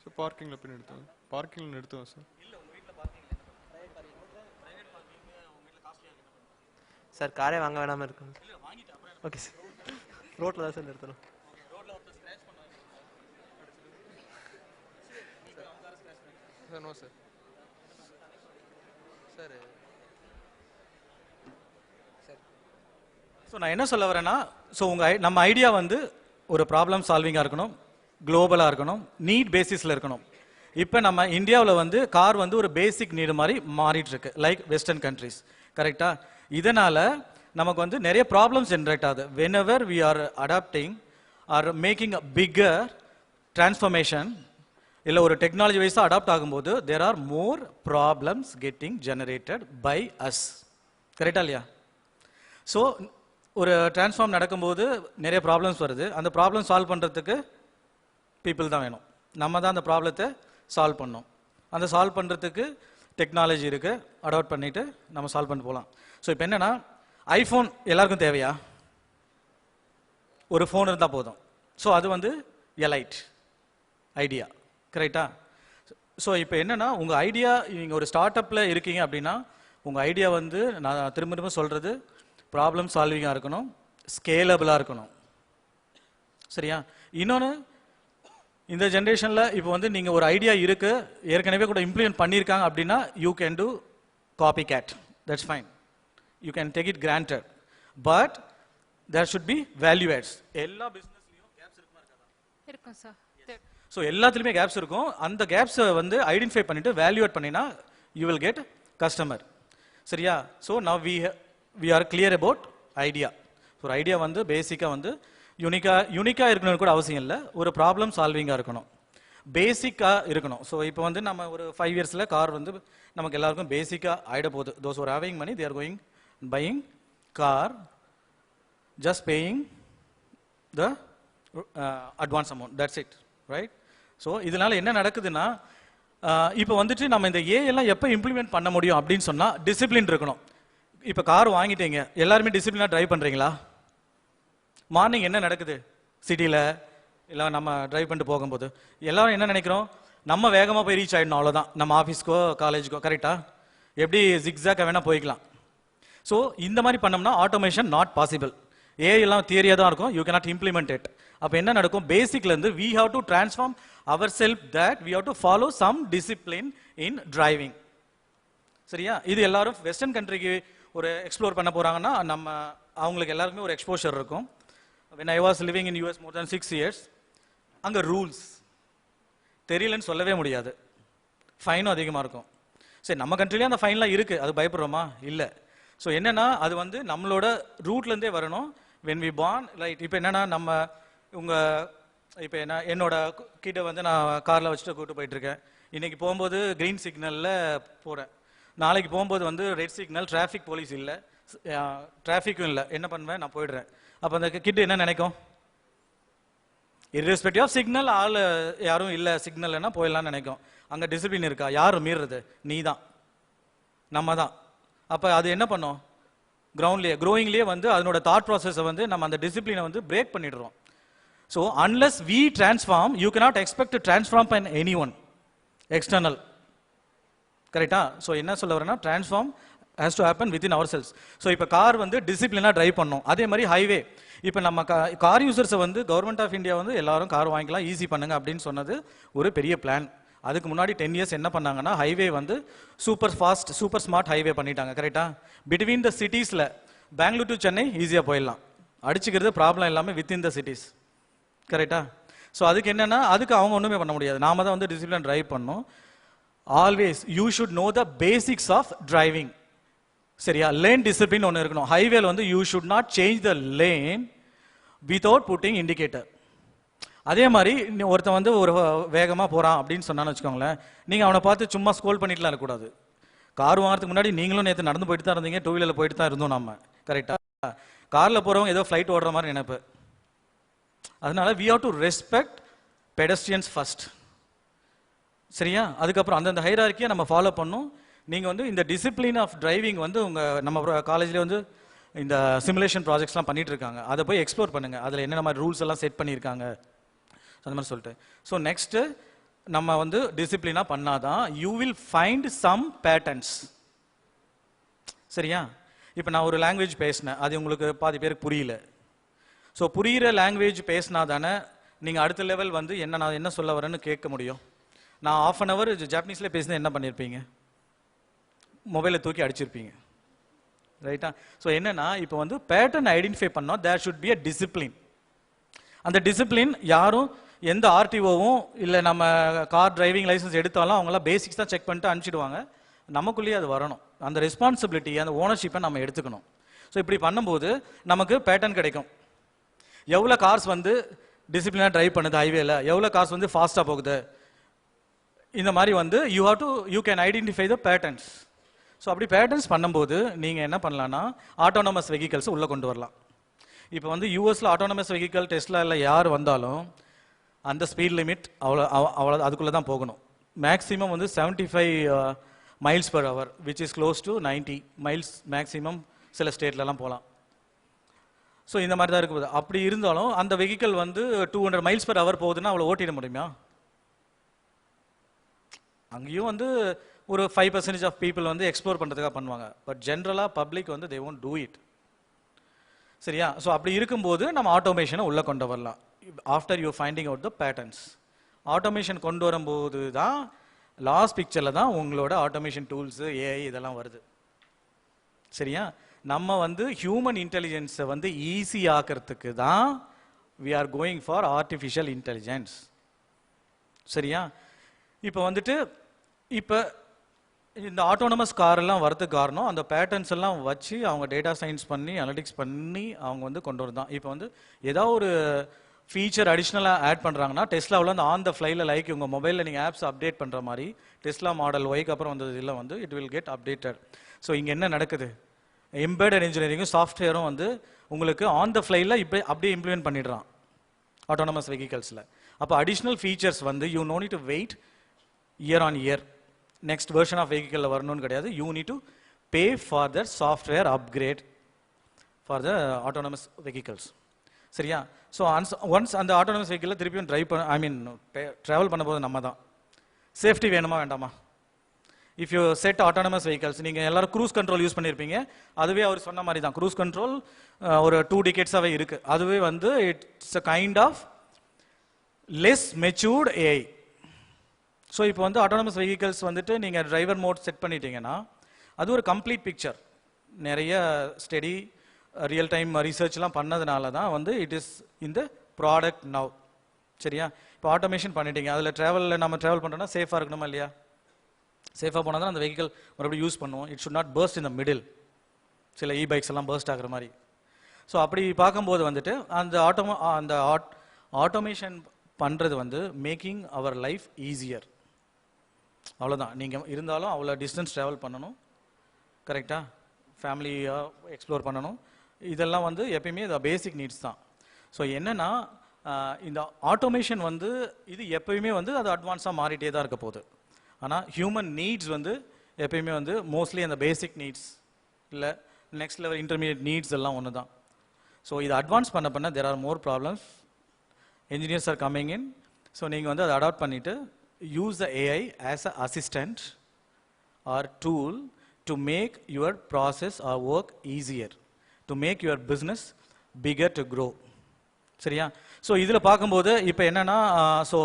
ஸோ பார்க்கிங்கில் போய் நிறுத்துவோம். பார்க்கிங்கில் நிறுத்துவோம் சார். இல்லை, உங்கள் வீட்டில் பார்க்கிங் இல்லை, ப்ரைவேட் பார்க்கிங் உங்கள் வீட்டில் காஸ்ட்லியாக என்ன பண்ணுறது? சார் காரே வாங்க வேணாமல் இருக்கும். இல்லை, வாங்கிட்டு ஓகே சார், ரோட்டில் தான் சார் நிறுத்தணும். Sir no sir. Sir so நான் என்ன சொல்ல வரேன்னா, ஸோ நம்ம ஐடியா வந்து ஒரு ப்ராப்ளம் சால்விங்காக இருக்கணும், குளோபலாக இருக்கணும், நீட் பேசிஸில் இருக்கணும். இப்போ நம்ம இந்தியாவில் வந்து கார் வந்து ஒரு பேசிக் நீடு மாதிரி மாறிட்டு இருக்கு, லைக் வெஸ்டர்ன் கண்ட்ரிஸ். கரெக்டா? இதனால நமக்கு வந்து நிறைய ப்ராப்ளம்ஸ் ஜென்ரேட் ஆகுது. Whenever we are adapting or making a bigger transformation, இல்லை ஒரு டெக்னாலஜி வைஸாக அடாப்ட் ஆகும்போது there are more problems getting generated by us. கரெக்டா இல்லையா? ஸோ ஒரு டிரான்ஸ்ஃபார்ம் நடக்கும்போது நிறைய ப்ராப்ளம்ஸ் வருது. அந்த ப்ராப்ளம் சால்வ் பண்ணுறதுக்கு பீப்புள் தான் வேணும். நம்ம தான் அந்த ப்ராப்ளத்தை சால்வ் பண்ணோம். அந்த சால்வ் பண்ணுறதுக்கு டெக்னாலஜி இருக்குது, அடாப்ட் பண்ணிவிட்டு நம்ம சால்வ் பண்ணிட்டு போகலாம். ஸோ இப்போ என்னென்னா, ஐஃபோன் எல்லாருக்கும் தேவையா? ஒரு ஃபோன் இருந்தால் போதும். ஸோ அது வந்து எலைட் ஐடியா. கரெக்டா? ஸோ இப்போ என்னென்னா, உங்கள் ஐடியா, நீங்கள் ஒரு ஸ்டார்ட் அப்பில் இருக்கீங்க அப்படின்னா உங்கள் ஐடியா வந்து, நான் திரும்ப திரும்ப சொல்கிறது, ப்ராப்ளம் சால்விங்காக இருக்கணும், ஸ்கேலபிளாக இருக்கணும். சரியா? இன்னொன்று, இந்த ஜென்ரேஷனில் இப்போ வந்து நீங்கள் ஒரு ஐடியா இருக்குது, ஏற்கனவே கூட இம்ப்ளிமெண்ட் பண்ணியிருக்காங்க அப்படின்னா you can do copycat, that's fine, you can take it granted. But there should be value adds. எல்லா பிஸ்னஸ்லையும் கேப்ஸ் இருக்குமா இருக்காதா? இருக்கும் சார். ஸோ எல்லாத்துலேயுமே கேப்ஸ் இருக்கும். அந்த கேப்ஸை வந்து ஐடென்டிஃபை பண்ணிவிட்டு வேல்யூ ஆட் பண்ணினா யூ வில் கெட் கஸ்டமர். சரியா? So now we are clear about idea. ஒரு ஐடியா வந்து பேசிக்காக வந்து யூனிக்காக இருக்கணும்னு கூட அவசியம் இல்லை, ஒரு ப்ராப்ளம் சால்விங்காக இருக்கணும், பேசிக்காக இருக்கணும். ஸோ இப்போ வந்து நம்ம ஒரு 5 இயர்ஸில் கார் வந்து நமக்கு எல்லாருக்கும் பேசிக்காக ஆகிட போகுது. Those are having money, they are going buying car, just paying the advance amount, that's it, right? So இதனால் என்ன நடக்குதுன்னா, இப்போ வந்துட்டு நம்ம இந்த ஏ எல்லாம் எப்போ இம்ப்ளிமெண்ட் பண்ண முடியும் அப்படின்னு சொன்னால் டிசிப்ளின் இருக்கணும். இப்போ கார் வாங்கிட்டீங்க, எல்லாருமே டிசிப்ளினாக டிரைவ் பண்ணுறீங்களா? மார்னிங் என்ன நடக்குது சிட்டியில் இல்லை நம்ம டிரைவ் பண்ணிட்டு போகும்போது எல்லாரும் என்ன நினைக்கிறோம்? நம்ம வேகமாக போய் ரீச் ஆகிடணும், அவ்வளோதான். நம்ம ஆஃபீஸ்க்கோ காலேஜுக்கோ கரெக்டாக எப்படி ஜிக்ஸாக்காக வேணால் போய்க்கலாம். ஸோ இந்த மாதிரி பண்ணோம்னா ஆட்டோமேஷன் நாட் பாசிபிள். ஏஐ எல்லாம் தியரியாக தான் இருக்கும், யூ கேனாட் இம்ப்ளிமெண்ட் இட். அப்போ என்ன நடக்கும்? பேசிக்லேருந்து we have to transform our self that we have to follow some discipline in driving. சரியா? இது எல்லாரும் வெஸ்டர்ன் கண்ட்ரிக்கு ஒரு எக்ஸ்ப்ளோர் பண்ண போகிறாங்கன்னா நம்ம அவங்களுக்கு எல்லாருக்குமே ஒரு எக்ஸ்போஷர் இருக்கும். when I was living in US more than 6 years, அங்கே ரூல்ஸ் தெரியலன்னு சொல்லவே முடியாது, ஃபைனும் அதிகமாக இருக்கும். சரி, நம்ம கண்ட்ரிலேயே அந்த ஃபைன்லாம் இருக்குது, அது பயப்படுறோமா? இல்லை. ஸோ என்னென்னா அது வந்து நம்மளோட ரூட்லேருந்தே வரணும். when we born, right. இப்போ என்னென்னா நம்ம இப்போ என்னோட கிட்ட வந்து நான் காரில் வச்சுட்டு கூப்பிட்டு போயிட்டுருக்கேன். இன்றைக்கி போகும்போது க்ரீன் சிக்னலில் போகிறேன், நாளைக்கு போகும்போது வந்து ரெட் சிக்னல், டிராஃபிக் போலீஸ் இல்லை, டிராஃபிக்கும் இல்லை, என்ன பண்ணுவேன்? நான் போயிடுறேன். அப்போ அந்த கிட்ட என்ன நினைக்கும்? இர்ரெஸ்பெக்டிவ் ஆஃப் சிக்னல், ஆள் யாரும் இல்லை சிக்னல்னா போயிடலான்னு நினைக்கும். அங்கே டிசிப்ளின் இருக்கா? யாரும் மீறுறது? நீ தான், நம்ம தான். அப்போ அது என்ன பண்ணும்? க்ரோயிங்லேயே வந்து அதனோட தாட் ப்ராசஸை வந்து நம்ம அந்த டிசிப்ளினை வந்து பிரேக் பண்ணிடுறோம். So unless we transform, you cannot expect to transform by any one external. கரெக்டா? ஸோ என்ன சொல்ல வரேன்னா, transform has to happen within ourselves. So இப்போ கார் வந்து டிசிப்ளினாக டிரைவ் பண்ணணும். அதே மாதிரி ஹைவே, இப்போ நம்ம கார் யூசர்ஸை வந்து கவர்மெண்ட் ஆஃப் இந்தியா வந்து எல்லாரும் கார் வாங்கிக்கலாம், ஈஸி பண்ணுங்க அப்படின்னு சொன்னது ஒரு பெரிய பிளான். அதுக்கு முன்னாடி 10 இயர்ஸ் என்ன பண்ணாங்கன்னா, ஹைவே வந்து super fast, super smart highway பண்ணிட்டாங்க. கரெக்டா? பிட்வீன் த சிட்டிஸில் பெங்களூர் டு சென்னை ஈஸியாக போயிடலாம், அடிச்சுக்கிறது ப்ராப்ளம் எல்லாமே வித்தின் த சிட்டிஸ். கரெக்டா? ஸோ அதுக்கு என்னென்னா, அதுக்கு அவங்க ஒன்றுமே பண்ண முடியாது, நாம தான் வந்து டிசிப்ளின் டிரைவ் பண்ணணும். Always you should know the basics of driving. சரியா? லேன் டிசிப்ளின் ஒன்று இருக்கணும். ஹைவேல வந்து you should not change the lane without putting indicator. அதே மாதிரி ஒருத்தன் வந்து ஒரு வேகமாக போகிறான் அப்படின்னு சொன்னான்னு வச்சுக்கோங்களேன், நீங்கள் அவனை பார்த்து சும்மா ஸ்கோல் பண்ணிட்டுலாம் இருக்கக்கூடாது. கார் வாங்குறதுக்கு முன்னாடி நீங்களும் நேற்று நடந்து போயிட்டு தான் இருந்தீங்க, 2 வீலரில் போயிட்டு தான் இருந்தோம் நம்ம. கரெக்டாக? காரில் போகிறவங்க ஏதோ ஃப்ளைட் ஓடுற மாதிரி நினைப்பு. அதனால we have to respect pedestrians first. சரியா? அதுக்கப்புறம் அந்தந்த ஹைரார்க்கியை நம்ம ஃபாலோ பண்ணணும். நீங்கள் வந்து இந்த டிசிப்ளின் ஆஃப் டிரைவிங் வந்து நம்ம காலேஜ்லேயே வந்து இந்த சிமுலேஷன் ப்ராஜெக்ட்ஸ்லாம் பண்ணிட்டு இருக்காங்க, அதை போய் எக்ஸ்ப்ளோர் பண்ணுங்கள். அதில் என்னென்ன மாதிரி ரூல்ஸ் எல்லாம் செட் பண்ணியிருக்காங்க அந்த மாதிரி சொல்லிட்டு. ஸோ நெக்ஸ்ட்டு நம்ம வந்து டிசிப்ளினாக பண்ணாதான் you will find some patterns. சரியா? இப்போ நான் ஒரு லாங்குவேஜ் பேசினேன், அது உங்களுக்கு பாதி பேருக்கு புரியல. ஸோ புரிகிற லாங்குவேஜ் பேசினா தானே நீங்கள் அடுத்த லெவல் வந்து நான் என்ன சொல்ல வரேன்னு கேட்க முடியும். நான் 1/2 hour ஜாப்பனீஸில் பேசினா என்ன பண்ணியிருப்பீங்க? மொபைலை தூக்கி அடிச்சிருப்பீங்க. ரைட்டா? ஸோ என்னன்னா, இப்போ வந்து பேட்டர்ன் ஐடென்டிஃபை பண்ணோம், there should be a discipline. அந்த டிசிப்ளின் யாரும் எந்த ஆர்டிஓவும் இல்லை நம்ம கார் டிரைவிங் லைசன்ஸ் எடுத்தாலும் அவங்களாம் பேசிக்ஸ் தான் செக் பண்ணிட்டு அனுப்பிச்சிடுவாங்க. நமக்குள்ளேயே அது வரணும். அந்த ரெஸ்பான்சிபிலிட்டி, அந்த ஓனர்ஷிப்பை நம்ம எடுத்துக்கணும். ஸோ இப்படி பண்ணும்போது நமக்கு பேட்டர்ன் கிடைக்கும். எவ்வளோ கார்ஸ் வந்து டிசிப்ளினாக டிரைவ் பண்ணுது ஹைவேல, எவ்வளோ கார்ஸ் வந்து ஃபாஸ்ட்டாக போகுது, இந்த மாதிரி வந்து you can identify the patterns. So அப்படி பேட்டர்ன்ஸ் பண்ணும்போது நீங்கள் என்ன பண்ணலான்னா, ஆட்டோனமஸ் வெஹிக்கல்ஸ் உள்ளே கொண்டு வரலாம். இப்போ வந்து யூஎஸில் ஆட்டோனமஸ் வெஹிக்கல் டெஸ்லா இல்லை யார் வந்தாலும் அந்த ஸ்பீட் லிமிட் அவ்வளோ அதுக்குள்ளே தான் போகணும். மேக்ஸிமம் வந்து 75 miles per hour, which is close to 90 miles maximum சில ஸ்டேட்லலாம் போகலாம். ஸோ இந்த மாதிரி தான் இருக்குது. அப்படி இருந்தாலும் அந்த வெஹிக்கல் வந்து 200 miles per hour போகுதுன்னா அவ்வளோ ஓட்டிட முடியுமா? அங்கேயும் வந்து ஒரு 5% ஆஃப் பீப்புள் வந்து எக்ஸ்ப்ளோர் பண்ணுறதுக்காக பண்ணுவாங்க. பட் ஜென்ரலாக பப்ளிக் வந்து தே ஒன்ட் டூ இட். சரியா? ஸோ அப்படி இருக்கும்போது நம்ம ஆட்டோமேஷனை உள்ளே கொண்டு வரலாம். After you finding out the patterns. Automation கொண்டு வரும்போது தான் லாஸ்ட் பிக்சரில் தான் உங்களோட ஆட்டோமேஷன் டூல்ஸு, ஏஐ இதெல்லாம் வருது. சரியா? நம்ம வந்து ஹியூமன் இன்டெலிஜென்ஸை வந்து ஈஸி ஆக்கிறதுக்கு தான் we are going for artificial intelligence. சரியா? இப்போ வந்துட்டு இப்போ இந்த ஆட்டோனமஸ் காரெல்லாம் வரதுக்கு காரணம் அந்த பேட்டர்ன்ஸ் எல்லாம் வச்சு அவங்க டேட்டா சயின்ஸ் பண்ணி அனலிட்டிக்ஸ் பண்ணி அவங்க வந்து கொண்டு வரதான். இப்போ வந்து ஏதாவது ஒரு ஃபீச்சர் அடிஷ்னலாக ஆட் பண்ணுறாங்கன்னா, டெஸ்லாவில் வந்து ஆன் த ஃப்ளைல லைக் உங்கள் மொபைலில் நீங்கள் ஆப்ஸ் அப்டேட் பண்ணுற மாதிரி டெஸ்லா மாடல் ஒய்க்கு அப்புறம் வந்தது இல்லை வந்து it will get updated. So இங்கே என்ன நடக்குது? எம்பெடட் இன்ஜினியரிங்கும் சாஃப்ட்வேரும் வந்து உங்களுக்கு ஆன் த ஃப்ளைல இப்போ அப்படியே இம்ப்ளிமெண்ட் பண்ணிடுறான் ஆட்டோனமஸ் வெஹிக்கல்ஸில். அப்போ அடிஷ்னல் ஃபீச்சர்ஸ் வந்து you no need to wait, year on year next version of வெஹிக்கிளில் வரணும்னு கிடையாது. You need to pay for the software upgrade for the autonomous vehicles. சரியா? ஸோ ஒன்ஸ் அந்த ஆட்டோனமஸ் வெஹிக்கிளில் திருப்பியும் ட்ராவல் பண்ணும்போது நம்ம தான் சேஃப்டி வேணுமா வேண்டாமா? If you set autonomous vehicles, நீங்கள் எல்லாரும் க்ரூஸ் கண்ட்ரோல் யூஸ் பண்ணியிருப்பீங்க. அதுவே அவர் சொன்ன மாதிரி தான், க்ரூஸ் கண்ட்ரோல் ஒரு 2 decades இருக்குது. அதுவே வந்து it's a kind of less matured AI. So இப்போ வந்து ஆட்டோனமஸ் வெஹிக்கல்ஸ் வந்துட்டு நீங்கள் டிரைவர் மோட் செட் பண்ணிட்டீங்கன்னா அது ஒரு கம்ப்ளீட் பிக்சர். நிறைய ஸ்டடி ரியல் டைம் ரிசர்ச்லாம் பண்ணதுனால தான் வந்து இட் இஸ் இந்த ப்ராடக்ட் நவ். சரியா? இப்போ ஆட்டோமேஷன் பண்ணிட்டீங்க, அதில் நம்ம ட்ராவல் பண்ணுறோன்னா சேஃபாக இருக்கணுமா இல்லையா? சேஃபாக போனால் தான் அந்த வெஹிக்கிள் மறுபடியும் யூஸ் பண்ணுவோம். It should not burst in the middle. சில பைக்ஸ் எல்லாம் பர்ஸ்ட் ஆகிற மாதிரி. ஸோ அப்படி பார்க்கும்போது வந்துட்டு அந்த ஆட்டோமேஷன் பண்ணுறது வந்து மேக்கிங் அவர் லைஃப் ஈஸியர். அவ்வளோதான். நீங்கள் இருந்தாலும் அவ்வளோ டிஸ்டன்ஸ் ட்ராவல் பண்ணணும், கரெக்டாக ஃபேமிலியாக எக்ஸ்ப்ளோர் பண்ணணும். இதெல்லாம் வந்து எப்பயுமே இது பேசிக் நீட்ஸ் தான். ஸோ என்னென்னா இந்த ஆட்டோமேஷன் வந்து இது எப்பயுமே வந்து அது அட்வான்ஸாக மாறிட்டே தான் இருக்க போகுது. ஆனால் ஹியூமன் நீட்ஸ் வந்து எப்பயுமே வந்து மோஸ்ட்லி அந்த பேசிக் நீட்ஸ் இல்லை நெக்ஸ்ட் லெவல் இன்டர்மீடியட் நீட்ஸ் எல்லாம் ஒன்று தான். ஸோ இது அட்வான்ஸ் பண்ண there are more problems. Engineers are coming in. So நீங்கள் வந்து அதை அடாப்ட் பண்ணிவிட்டு use the AI as a assistant or tool to make your process or work easier, to make your business bigger to grow. சரியா? So இதில் பார்க்கும்போது இப்போ என்னென்னா so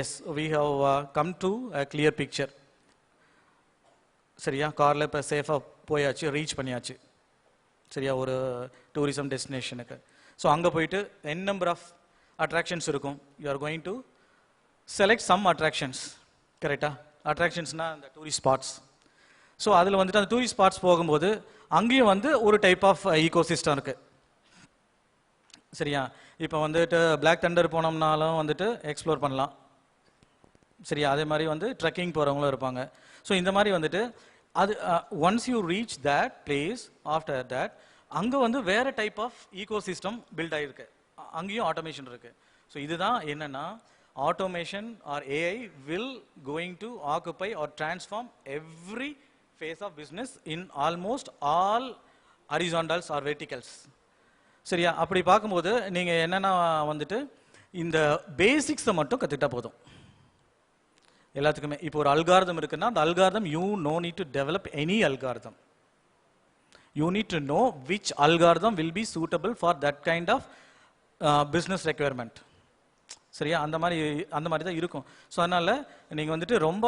yes we have come to a clear picture. சரியா? காரில் இப்போ சேஃபாக போயாச்சு, ரீச் பண்ணியாச்சு. சரியா? ஒரு டூரிசம் டெஸ்டினேஷனுக்கு. ஸோ அங்கே போயிட்டு n நம்பர் ஆஃப் அட்ராக்ஷன்ஸ் இருக்கும். You are going to select some attractions. கரெக்டாக? அட்ராக்ஷன்ஸ்னால் அந்த டூரிஸ்ட் ஸ்பாட்ஸ். ஸோ அதில் வந்துட்டு அந்த டூரிஸ்ட் ஸ்பாட்ஸ் போகும்போது அங்கேயும் வந்து ஒரு டைப் ஆஃப் ஈகோ சிஸ்டம் இருக்குது. சரியா? இப்போ வந்துட்டு பிளாக் தண்டர் போனோம்னாலும் வந்துட்டு எக்ஸ்ப்ளோர் பண்ணலாம். சரியா? அதே மாதிரி வந்து ட்ரெக்கிங் போகிறவங்களும் இருப்பாங்க. ஸோ இந்த மாதிரி வந்துட்டு அது once you reach that place after that அங்கே வந்து வேறு type of ecosystem build ஆகிருக்கு. அங்கேயும் ஆட்டோமேஷன் இருக்குது. ஸோ இதுதான் என்னென்னா automation or AI will going to occupy or transform every phase of business in almost all horizontals or verticals. சரியா? அப்படி பார்க்கும்போது நீங்கள் என்னென்னா வந்துட்டு இந்த பேசிக்ஸை மட்டும் கற்றுக்கிட்டா போதும் எல்லாத்துக்குமே. இப்போ ஒரு அல்காரிதம் இருக்குன்னா அந்த algorithm you no need to develop any algorithm. You need to know which algorithm will be suitable for that kind of business requirement. சரியா? அந்த மாதிரி தான் இருக்கும். ஸோ அதனால் நீங்கள் வந்துட்டு ரொம்ப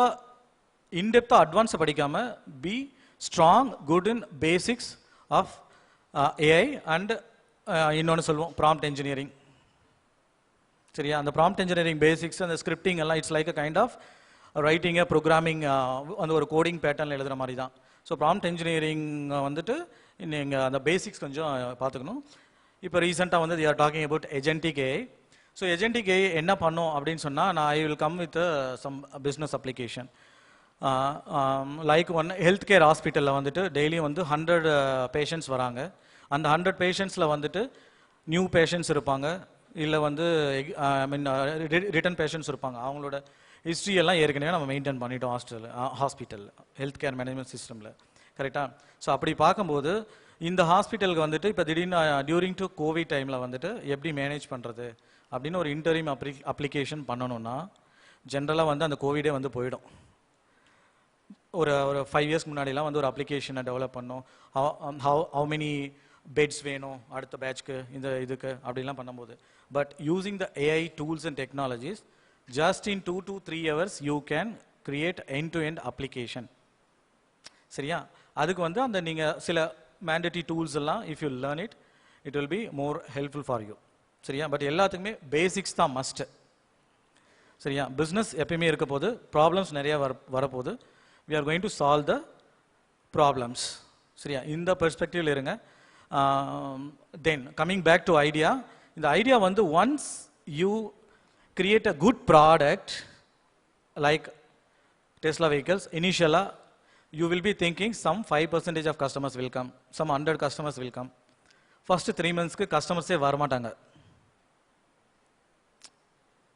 இன்டெப்த்தாக அட்வான்ஸை படிக்காமல் be strong good in basics of AI and இன்னொன்று சொல்லுவோம் ப்ராம்ப்ட் என்ஜினியரிங். சரியா? அந்த ப்ராம்ப்ட் என்ஜினியரிங் பேசிக்ஸ் அந்த ஸ்கிரிப்டிங் எல்லாம் it's like a kind of ரைட்டிங்கை ப்ரோக்ராமிங் அந்த ஒரு கோடிங் பேட்டர்னில் எழுதுகிற மாதிரி தான். ஸோ ப்ராம்ப்ட் என்ஜினியரிங் வந்துட்டு நீங்கள் அந்த பேசிக்ஸ் கொஞ்சம் பார்த்துக்கணும். இப்போ ரீசெண்டாக வந்து they are talking about agentic AI. So agentic AI என்ன பண்ணும் அப்படின்னு சொன்னால் நான் I will come with some business application. Like one health care ஹாஸ்பிட்டலில் வந்துட்டு டெய்லியும் வந்து 100 பேஷண்ட்ஸ் வராங்க. அந்த 100 பேஷண்ட்ஸில் வந்துட்டு நியூ பேஷண்ட்ஸ் இருப்பாங்க, இல்லை வந்து ரிட்டன் பேஷண்ட்ஸ் இருப்பாங்க. அவங்களோட ஹிஸ்ட்ரி எல்லாம் ஏற்கனவே நம்ம மெயின்டைன் பண்ணிட்டோம் ஹாஸ்பிட்டலில் ஹெல்த் கேர் மேனேஜ்மெண்ட் சிஸ்டமில். கரெக்டாக? ஸோ அப்படி பார்க்கும்போது இந்த ஹாஸ்பிட்டலுக்கு வந்துட்டு இப்போ திடீர்னு டியூரிங் டு கோவிட் டைமில் வந்துட்டு எப்படி மேனேஜ் பண்ணுறது அப்படின்னு ஒரு இன்டரிம் அப்ளிகேஷன் பண்ணணும்னா ஜென்ரலாக வந்து அந்த கோவிடே வந்து போயிடும். ஒரு 5 இயர்ஸ்க்கு முன்னாடிலாம் வந்து ஒரு அப்ளிகேஷனை டெவலப் பண்ணோம். ஹவு மெனி பெட்ஸ் வேணும் அடுத்த பேட்ச்க்கு இந்த இதுக்கு அப்படிலாம் பண்ணும்போது. But using the AI tools and technologies just in 2 to 3 hours you can create end-to-end application. சரியா? அதுக்கு வந்து அந்த நீங்கள் சில மேண்டேட்டரி டூல்ஸ் எல்லாம் if you learn it it will be more helpful for you. சரியா? பட் எல்லாத்துக்குமே பேசிக்ஸ் தான் மஸ்ட். சரியா? பிஸ்னஸ் எப்பயுமே இருக்க போது ப்ராப்ளம்ஸ் நிறைய வரப்போகுது. we are going to solve the problems. சரியா? இந்த பெர்ஸ்பெக்டிவ்ல இருங்க. Then coming back to idea. இந்த ஐடியா வந்து once you create a good product like Tesla vehicles, இனிஷியலாக you will be thinking some 5% of customers will come, some 100 customers will come. First 3 monthsக்கு கஸ்டமர்ஸே வரமாட்டாங்க.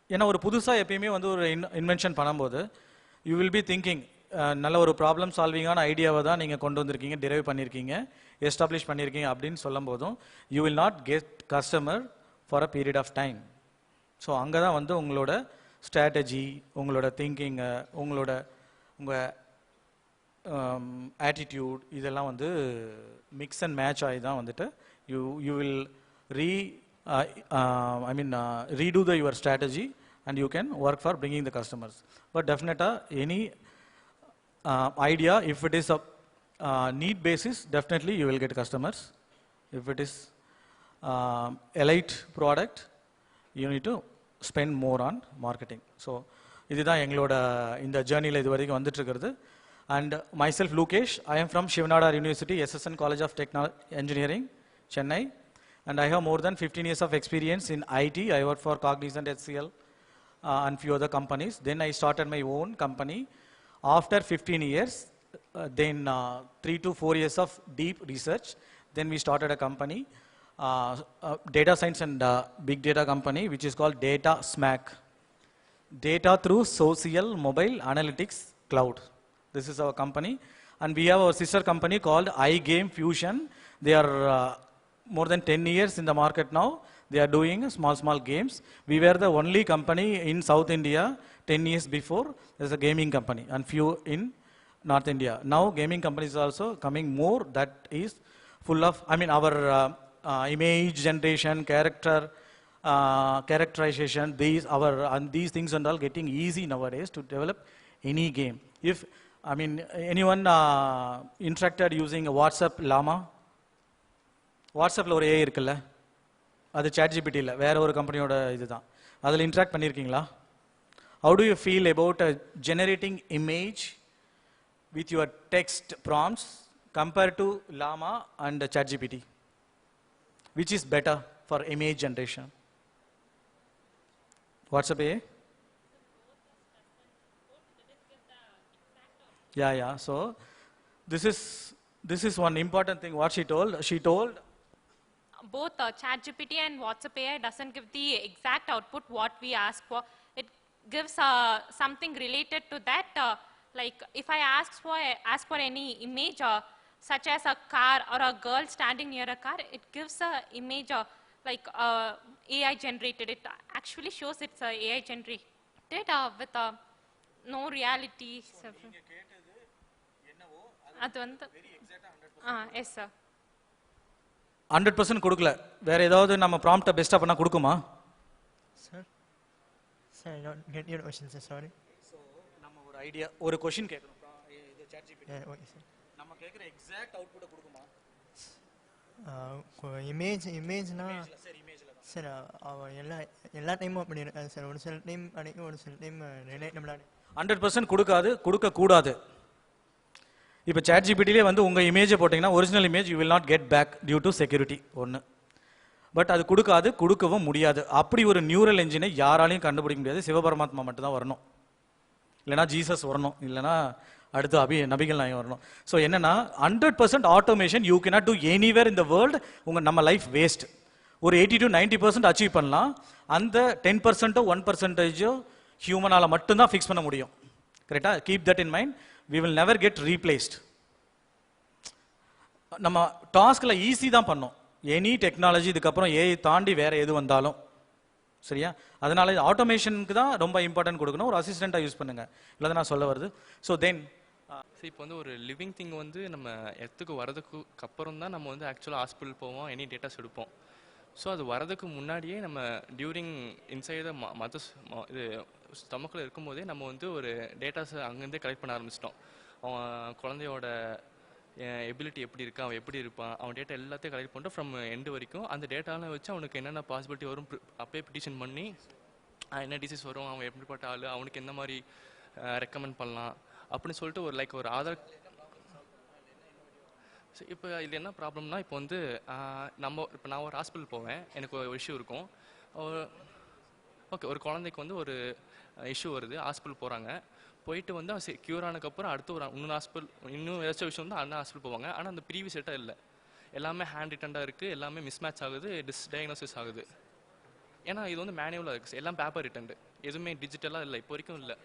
ஏன்னா ஒரு புதுசாக எப்பயுமே வந்து ஒரு இன்வென்ஷன் பண்ணும்போது யூ வில் பி திங்கிங் நல்ல ஒரு ப்ராப்ளம் சால்விங்கான ஐடியாவை தான் நீங்கள் கொண்டு வந்திருக்கீங்க, டிரைவ் பண்ணியிருக்கீங்க, எஸ்டாப்ளிஷ் பண்ணியிருக்கீங்க அப்படின்னு சொல்லும் போதும் you will not get customer for a period of time. So அங்கே தான் வந்து உங்களோட ஸ்ட்ராட்டஜி, உங்களோட திங்கிங்கு, உங்கள் ஆட்டிடியூட் இதெல்லாம் வந்து மிக்ஸ் அண்ட் மேட்ச் ஆகி தான் வந்துட்டு you will redo your strategy and you can work for bringing the customers. But definitely any idea, if it is a need basis, definitely you will get customers. If it is elite product, you need to spend more on marketing. So இதுதான் எங்களோட இந்த ஜேர்னியில் இது வரைக்கும் வந்துட்டு இருக்கிறது. And myself Lukesh, I am from Shivanadar University, SSN College of Engineering, Chennai. And I have more than 15 years of experience in IT. I worked for Cognizant, HCL, and few other companies. Then I started my own company. After 15 years, then 3 to 4 years of deep research, then we started a company, data science and big data company, which is called Data Smack. Data through Social Mobile Analytics Cloud. This is our company. And we have our sister company called iGame Fusion. They are more than 10 years in the market now. They are doing small games. We were the only company in South India 10 years before. There's a gaming company and few in North India. Now gaming companies are also coming more. That is full of, our image generation, characterization, these things and all getting easy nowadays to develop any game. If, anyone interacted using WhatsApp Llama? வாட்ஸ்அப்பில் ஒரு AI இருக்குல்ல, அது ChatGPT இல்லை, வேற ஒரு கம்பெனியோட இதுதான். அதில் இன்ட்ராக்ட் பண்ணியிருக்கீங்களா? How do you feel about generating image with your text prompts compared to Llama and ChatGPT? Which is better for image generation? WhatsApp AI? Yeah. So this is one important thing what she told. She told both ChatGPT and WhatsApp AI doesn't give the exact output what we ask for. It gives something related to that. Like if I ask for any image, such as a car or a girl standing near a car, it gives a image like AI generated. It actually shows it's AI generated with no reality. அது வந்து yes sir 100% கொடுக்கல. வேற ஏதாவது நம்ம ப்ராம்ப்டை பெஸ்ட்டாக பண்ணால் கொடுக்குமா? Sir I don't get your question, sir. Sorry. So நம்ம ஒரு ஐடியா, ஒரு கொஸ்டின் கேட்கணும். இது ChatGPT. Okay, sir. நம்ம கேட்குற எக்ஸாக்ட் அவுட்புட்டை கொடுக்குமா? இமேஜ்னா சார் அவன் எல்லா டைமும் அப்படி இருக்காது சார். ஒரு சில டைம் அடைக்கும், ஒரு சில டைம் நம்மளால 100% கொடுக்கக்கூடாது. இப்போ ChatGPTலே வந்து உங்கள் இமேஜை போட்டிங்கன்னா original image you will not get back due to security ஒன்று. பட் அது கொடுக்கவும் முடியாது. அப்படி ஒரு நியூரல் என்ஜினை யாராலையும் கண்டுபிடிக்க முடியாது. சிவபரமாத்மா மட்டும் தான் வரணும், இல்லைனா ஜீசஸ் வரணும், இல்லைனா அடுத்து நபிகள் நாயகம் வரணும். ஸோ என்னன்னா 100% automation you cannot do anywhere in the world. நம்ம லைஃப் வேஸ்ட். ஒரு 80 to 90% அச்சீவ் பண்ணலாம். அந்த 10% 1% ஹியூமனால் மட்டும்தான் ஃபிக்ஸ் பண்ண முடியும். கரெக்டா? Keep that in mind. we will never get replaced. நம்ம டாஸ்க்ல ஈஸி தான் பண்ணோம். எனி டெக்னாலஜி இதுக்கப்புறம் ஏஐ தாண்டி வேற எது வந்தாலும் சரியா. அதனால ஆட்டோமேஷனுக்கு தான் ரொம்ப இம்பார்ட்டன்ட் கொடுக்கணும். ஒரு அசிஸ்டண்ட்டாக யூஸ் பண்ணுங்க, இல்லை நான் சொல்ல வருது. ஸோ தென் இப்போ வந்து ஒரு லிவிங் திங் வந்து நம்ம எத்துக்கு வரதுக்கு அப்புறம் தான் நம்ம வந்து ஆக்சுவலாக ஹாஸ்பிட்டல் போவோம், எனி டேட்டாஸ் எடுப்போம். ஸோ அது வரதுக்கு முன்னாடியே நம்ம டியூரிங் இன்சைட் இது ஸ்டமக்கில் இருக்கும்போதே நம்ம வந்து ஒரு டேட்டாஸை அங்கேருந்தே கலெக்ட் பண்ண ஆரம்பிச்சிட்டோம். அவன் குழந்தையோட எபிலிட்டி எப்படி இருக்கா, அவன் எப்படி இருப்பான், அவன் டேட்டா எல்லாத்தையும் கலெக்ட் பண்ணிட்டு ஃப்ரம் எண்டு வரைக்கும் அந்த டேட்டாலாம் வச்சு அவனுக்கு என்னென்ன பாசிபிலிட்டி வரும் அப்பயே ப்ரிடிஷன் பண்ணி என்ன டிசீஸ் வரும், அவன் எப்படிப்பட்ட ஆள், அவனுக்கு எந்த மாதிரி ரெக்கமெண்ட் பண்ணலாம் அப்படின்னு சொல்லிட்டு ஒரு ஒரு ஆதார். இப்போ இதில் என்ன ப்ராப்ளம்னா, இப்போ வந்து இப்போ நான் ஒரு ஹாஸ்பிட்டல் போவேன், எனக்கு ஒரு இஷ்யூ இருக்கும். ஓகே, ஒரு குழந்தைக்கு வந்து ஒரு இஷ்யூ வருது, ஹாஸ்பிட்டல் போகிறாங்க. போயிட்டு வந்து க்யூர் ஆனதுக்கப்புறம் அடுத்து ஒரு இன்னும் ஏதாச்சும் விஷயம் வந்து அந்த ஹாஸ்பிட்டல் போவாங்க. ஆனால் அந்த ப்ரீவியஸ் டேட்டா இல்லை, எல்லாமே ஹேண்ட் ரிட்டன்டாக இருக்குது, எல்லாமே மிஸ்மேட்ச் ஆகுது, டயக்னோசிஸ் ஆகுது. ஏன்னா இது வந்து மேனுவலாக இருக்குது, எல்லாம் பேப்பர் ரிட்டன்டு, எதுவுமே டிஜிட்டலாக இல்லை, இப்போ வரைக்கும் இல்லை.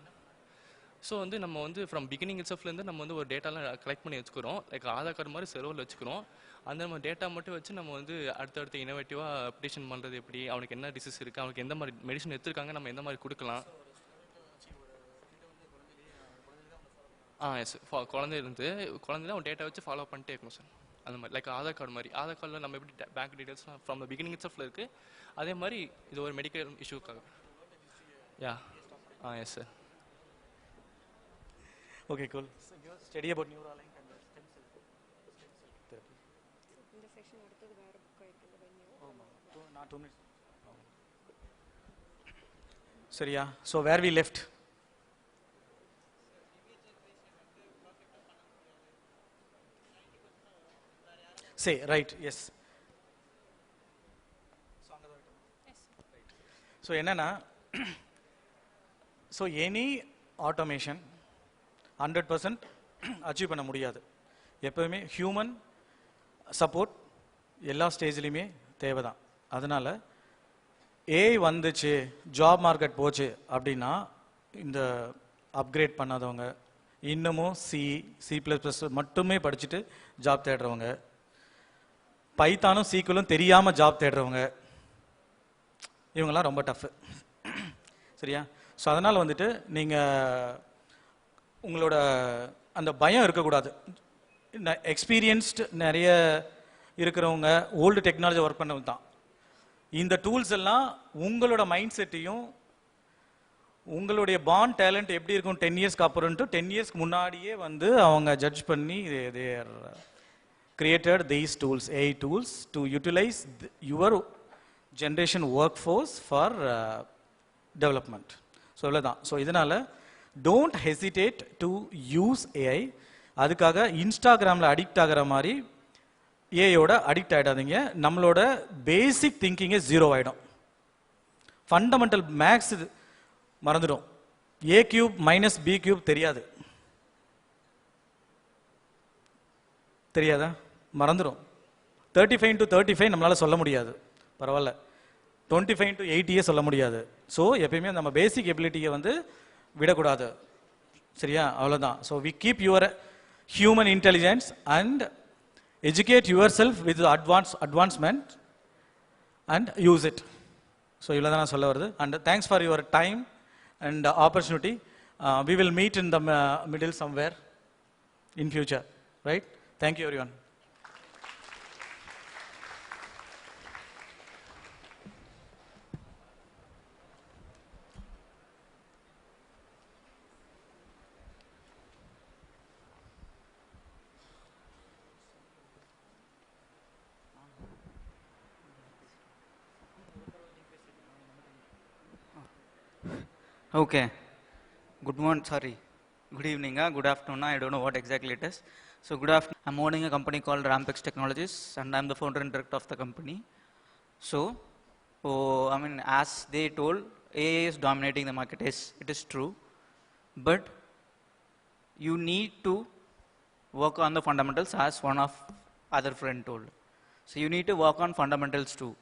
ஸோ வந்து நம்ம வந்து ஃப்ரம் பிகினிங் இட்ஸப்லேருந்து நம்ம வந்து ஒரு டேட்டாலாம் கலெக்ட் பண்ணி வச்சுக்கிறோம். லைக் ஆதார் கார்டு மாதிரி செர்வரில் வச்சுக்கிறோம். அந்த நம்ம டேட்டா மட்டும் வச்சு நம்ம வந்து அடுத்தடுத்து இனோவேட்டிவாக அப்டேஷன் பண்ணுறது எப்படி, அவனுக்கு என்ன டிசீஸ் இருக்குது, அவனுக்கு எந்த மாதிரி மெடிசன் எடுத்துருக்காங்க, நம்ம எந்த மாதிரி கொடுக்கலாம். எஸ் குழந்தையில அவன் டேட்டா வச்சு ஃபாலோ பண்ணிட்டே இருக்கணும் சார். அந்த மாதிரி லைக் ஆதார் கார்டு மாதிரி. ஆதார் கார்டில் நம்ம எப்படி பேங்க் டீடைல்ஸ்லாம் ஃப்ரம் த பிகினிங் இட்ஸப்ல இருக்குது. அதே மாதிரி இது ஒரு மெடிக்கல் இஷ்யூக்காக. Yeah yes sir. Okay, cool. So you study about Neuralink and stem cell therapy. இந்த செக்ஷன் அடுத்தது வேற புக் ஆயிட்டு ஆமா. 2 minutes. சரியா? So where we left? Say, right, yes. So என்னன்னா so any automation 100% அச்சீவ் பண்ண முடியாது. எப்பவுமே ஹியூமன் சப்போர்ட் எல்லா ஸ்டேஜ்லையுமே தேவை தான். அதனால் ஏஐ வந்துச்சு, ஜாப் மார்க்கெட் போச்சு அப்படின்னா இந்த அப்கிரேட் பண்ணாதவங்க, இன்னமும் C++ மட்டுமே படிச்சுட்டு ஜாப் தேடுறவங்க, பைத்தானும் சீக்கிரம் தெரியாமல் ஜாப் தேடுறவங்க, இவங்கெல்லாம் ரொம்ப டஃப்பு. சரியா? ஸோ அதனால் வந்துட்டு நீங்கள் உங்களோட அந்த பயம் இருக்கக்கூடாது. எக்ஸ்பீரியன்ஸ்டு நிறைய இருக்கிறவங்க, ஓல்டு டெக்னாலஜி ஒர்க் பண்ணவங்க தான். இந்த டூல்ஸ் எல்லாம் உங்களோட மைண்ட் செட்டையும் உங்களுடைய பாண்ட் டேலண்ட் எப்படி இருக்கும் 10 இயர்ஸ்க்கு அப்புறம்ட்டு 10 இயர்ஸ்க்கு முன்னாடியே வந்து அவங்க ஜட்ஜ் பண்ணி their created these tools, AI tools to utilise your generation work force for development. So இவ்வளோதான். ஸோ இதனால் don't hesitate to use AI. அதுக்காக இன்ஸ்டாகிராமில் அடிக்ட் ஆகிற மாதிரி ஏஐயோட அடிக்ட் ஆகிடாதீங்க. நம்மளோட பேசிக் திங்கிங்கே ஜீரோ ஆகிடும். ஃபண்டமெண்டல் மேக்ஸ் மறந்துடும். A³ - B³ தெரியாது. தெரியாதா? மறந்துடும். 35 to 35 நம்மளால் சொல்ல முடியாது. பரவாயில்ல. 25 to 80 சொல்ல முடியாது. ஸோ எப்பயுமே நம்ம பேசிக் எபிலிட்டியை வந்து விடக்கூடாது. சரியா? அவ்வளோதான். So we keep your human intelligence and educate yourself with advancement and use it. So இவ்வளோ தான் நான் சொல்ல வருது. And thanks for your time and opportunity. We will meet in the middle somewhere in future. Right? Thank you everyone. Okay. Good morning, sorry. Good evening, good afternoon. I don't know what exactly it is. So good afternoon. I'm owning a company called Rampex Technologies and I'm the founder and director of the company. So, I mean, as they told, AI is dominating the market. Yes, it is true. But you need to work on the fundamentals as one of other friend told. So you need to work on fundamentals too.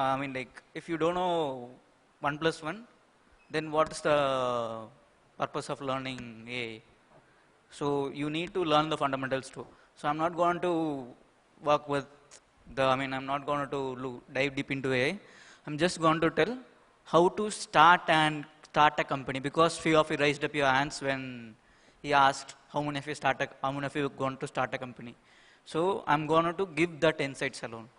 I mean, like, if you don't know 1 + 1, then what is the purpose of learning AI? So you need to learn the fundamentals too. So I'm not going to work with I'm not going to dive deep into AI. I'm just going to tell how to start a company, because few of you raised up your hands when he asked how many of you are going to start a company. So I'm going to give that insights alone.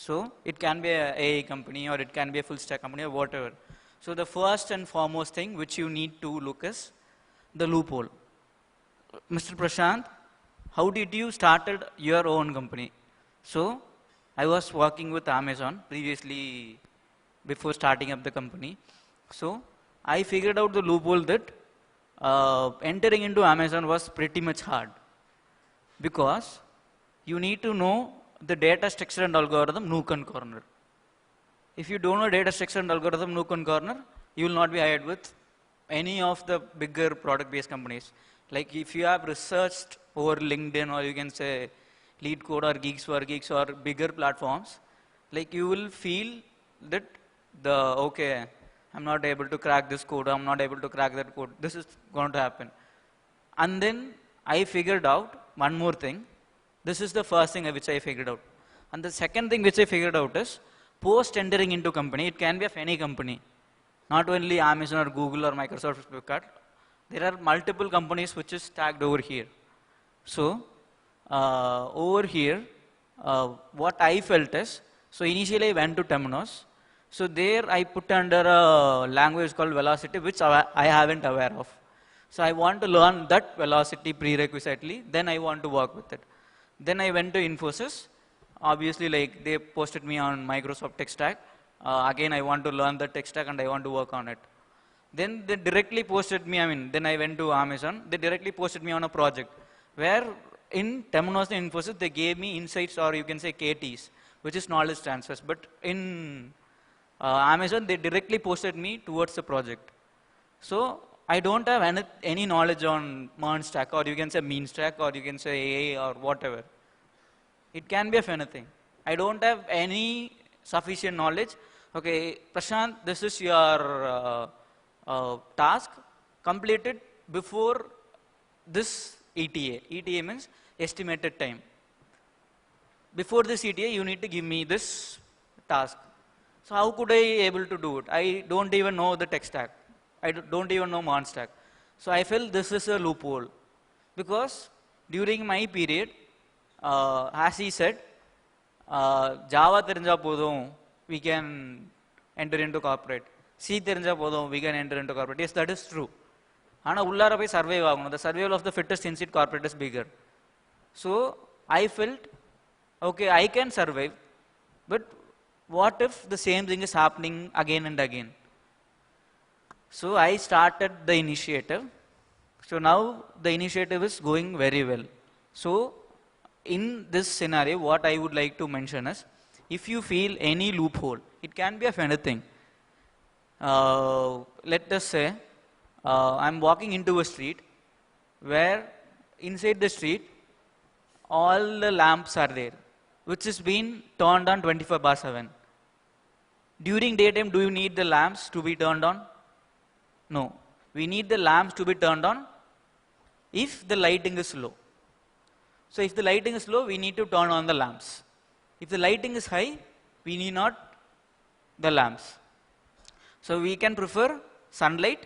So it can be a AI company or it can be a full stack company or whatever. So the first and foremost thing which you need to look is the loophole. Mr. Prashant, how did you started your own company? So I was working with Amazon previously before starting up the company. So I figured out the loophole that entering into Amazon was pretty much hard, because you need to know the data structure and algorithm nook and corner. If you don't know data structure and algorithm nook and corner, you will not be hired with any of the bigger product-based companies. Like if you have researched over LinkedIn, or you can say LeetCode or Geeks for Geeks or bigger platforms, like you will feel that I'm not able to crack this code, I'm not able to crack that code. This is going to happen. And then I figured out one more thing. This is the first thing which I figured out. And the second thing which I figured out is post entering into company, it can be of any company, not only Amazon or Google or Microsoft, Flipkart. There are multiple companies which is tagged over here. So over here, what I felt is, so initially I went to Temenos. So there I put under a language called Velocity, which I haven't aware of. So I want to learn that Velocity prerequisitely, then I want to work with it. Then I went to Infosys. Obviously, like they posted me on Microsoft tech stack. Again, I want to learn the tech stack and I want to work on it. Then they directly posted me, then I went to Amazon. They directly posted me on a project where in Temenos and Infosys, they gave me insights, or you can say KTs, which is knowledge transfers. But in Amazon, they directly posted me towards the project. So I don't have any knowledge on MERN stack, or you can say mean stack, or you can say AA or whatever. It can be of anything. I don't have any sufficient knowledge. Okay, Prashant, this is your task. Complete it before this ETA. ETA means estimated time. Before this ETA, you need to give me this task. So how could I able to do it? I don't even know the tech stack. I don't even know MERN stack. So I feel this is a loophole. Because during my period, as he said, Java தெரிஞ்சா போதும், we can enter into corporate. C தெரிஞ்சா போதும், we can enter into corporate. Yes, that is true. ஆனா உள்ளார போய் survive ஆகணும். The survival of the fittest inside corporate is bigger. So I felt, okay, I can survive, but what if the same thing is happening again and again? So I started the initiative. So now the initiative is going very well. So in this scenario, what I would like to mention is, if you feel any loophole, it can be of anything. Let us say, I'm walking into a street where inside the street, all the lamps are there, which is being turned on 24/7. During daytime, do you need the lamps to be turned on? No. We need the lamps to be turned on if the lighting is low. So if the lighting is low, we need to turn on the lamps. If the lighting is high, we need not the lamps. So we can prefer sunlight.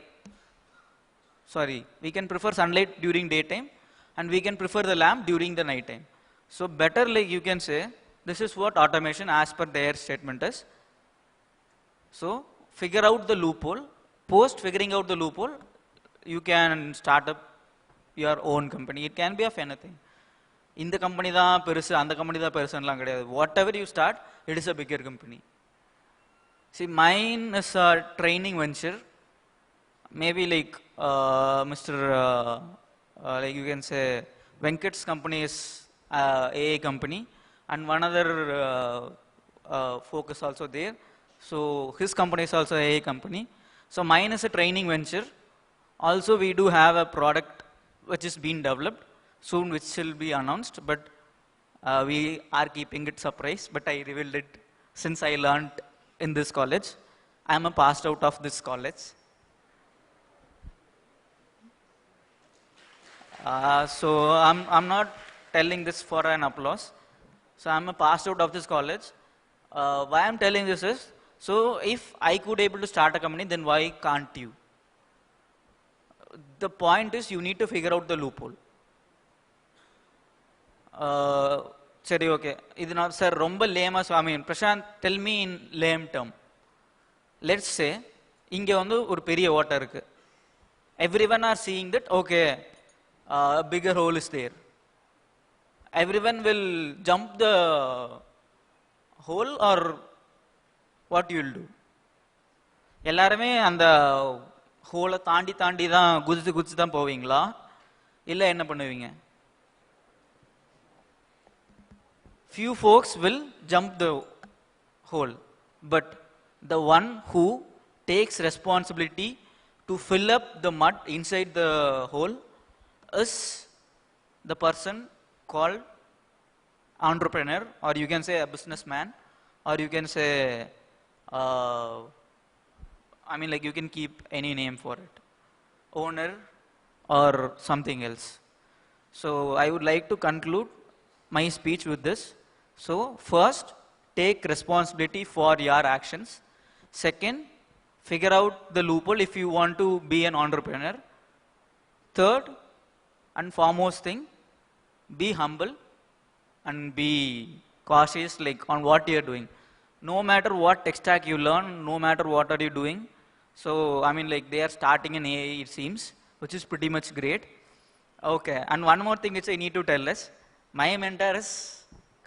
We can prefer sunlight during daytime, and we can prefer the lamp during the night time. So better, like you can say, this is what automation as per their statement is. So figure out the loophole. Post figuring out the loophole, you can start up your own company. It can be of anything. இந்த company தான் பெருசு, அந்த company தான் பெருசுலாம் கிடையாது. Whatever you start, it is a bigger company. See, mine is a training venture. Maybe like Mr. Like you can say, Venkat's company is AA company, and one other focus also there. So his company is also AA company. So mine is a training venture. Also, we do have a product which is being developed soon, which will be announced, but we are keeping it surprise. But I revealed it since I learned in this college. I am a passed out of this college. So I'm not telling this for an applause. So I'm a passed out of this college. Why I'm telling this is, so if I could able to start a company, then why can't you? The point is, you need to figure out the loophole. சரி, okay, இது நான் sir ரொம்ப லேமா சுவாமி. Prashanth, tell me in lame term. Let's say இங்க வந்து ஒரு பெரிய ஓட்டை இருக்கு. Everyone are seeing that, okay, a bigger hole is there. Everyone will jump the hole, or what you will do? எல்லாருமே அந்த ஹோலை தாண்டி தாண்டி தான் குதிச்சு குதிச்சு தான் போவீங்களா, இல்லை என்ன பண்ணுவீங்க? Few folks will jump the hole, but the one who takes responsibility to fill up the mud inside the hole is the person called entrepreneur, or you can say a businessman, or you can say I mean, like you can keep any name for it, owner or something else. So I would like to conclude my speech with this. So first, take responsibility for your actions. Second, figure out the loophole if you want to be an entrepreneur. Third and foremost thing, be humble and be cautious like on what you're doing. No matter what tech stack you learn, no matter what are you doing. So I mean like they are starting in AI it seems, which is pretty much great. Okay, and one more thing which I need to tell is, my mentor is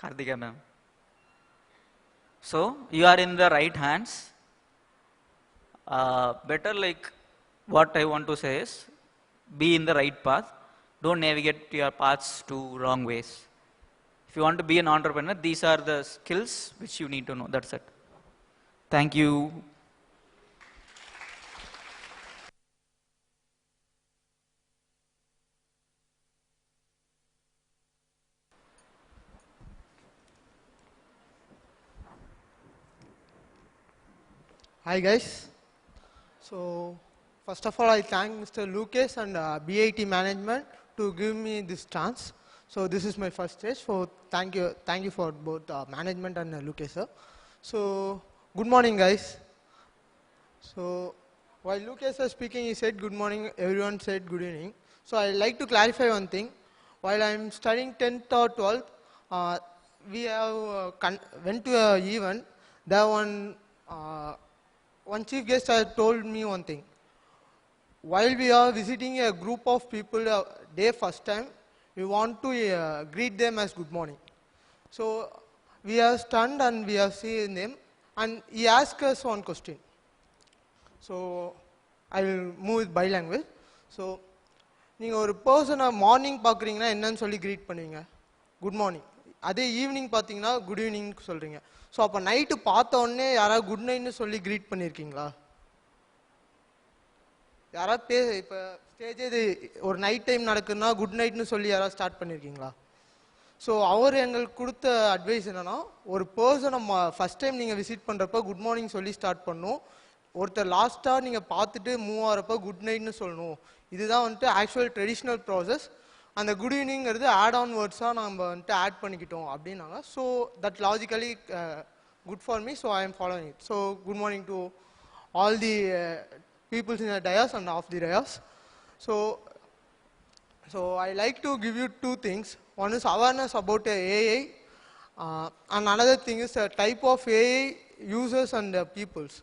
Karthika ma'am. So you are in the right hands. Better like what I want to say is, be in the right path. Don't navigate your paths to wrong ways. If you want to be an entrepreneur, these are the skills which you need to know. That's it. Thank you. Hi guys. So first of all, I thank Mr. Lucas and BIT management to give me this chance. So this is my first stage. So thank you for both management and Lucas sir. So good morning guys. So while Lucas was speaking, he said good morning. Everyone said good evening. So I like to clarify one thing. While I am studying 10th or 12th, we have went to an event. There one chief guest had told me one thing. While we are visiting a group of people day first time, we want to greet them as good morning. So we are stunned and we are seeing them, and he asked us one question. So I will move with bilanguage. So நீங்கள் ஒரு பர்சனை morning பார்க்குறீங்கன்னா என்னன்னு சொல்லி greet பண்ணுவீங்க? Good morning. அதே evening பார்த்தீங்கன்னா good evening சொல்கிறீங்க. ஸோ அப்போ நைட்டு பார்த்த உடனே யாராவது குட் நைட்னு சொல்லி க்ரீட் பண்ணியிருக்கீங்களா? யாராவது இப்போ ஸ்டேஜ் இது ஒரு நைட் டைம் நடக்குதுன்னா குட் நைட்னு சொல்லி யாராவது ஸ்டார்ட் பண்ணியிருக்கீங்களா? ஸோ அவர் எங்களுக்கு கொடுத்த அட்வைஸ் என்னென்னா, ஒரு பர்சனை ஃபஸ்ட் டைம் நீங்கள் விசிட் பண்ணுறப்ப குட் மார்னிங் சொல்லி ஸ்டார்ட் பண்ணணும். ஒருத்தர் லாஸ்ட்டாக நீங்கள் பார்த்துட்டு மூவ் ஆகிறப்ப குட் நைட்னு சொல்லணும். இதுதான் வந்துட்டு ஆக்சுவல் ட்ரெடிஷ்னல் ப்ராசஸ். அந்த குட் ஈவினிங்கிறது ஆட் ஆன் வேர்ட்ஸாக நம்ம வந்துட்டு ஆட் பண்ணிக்கிட்டோம் அப்படின்னாங்க. So that logically good for me, so I am following it. So good morning to all the peoples in the dais and off the dais. So I like to give you two things. One is awareness about AI, and another thing is the type of AI users and peoples.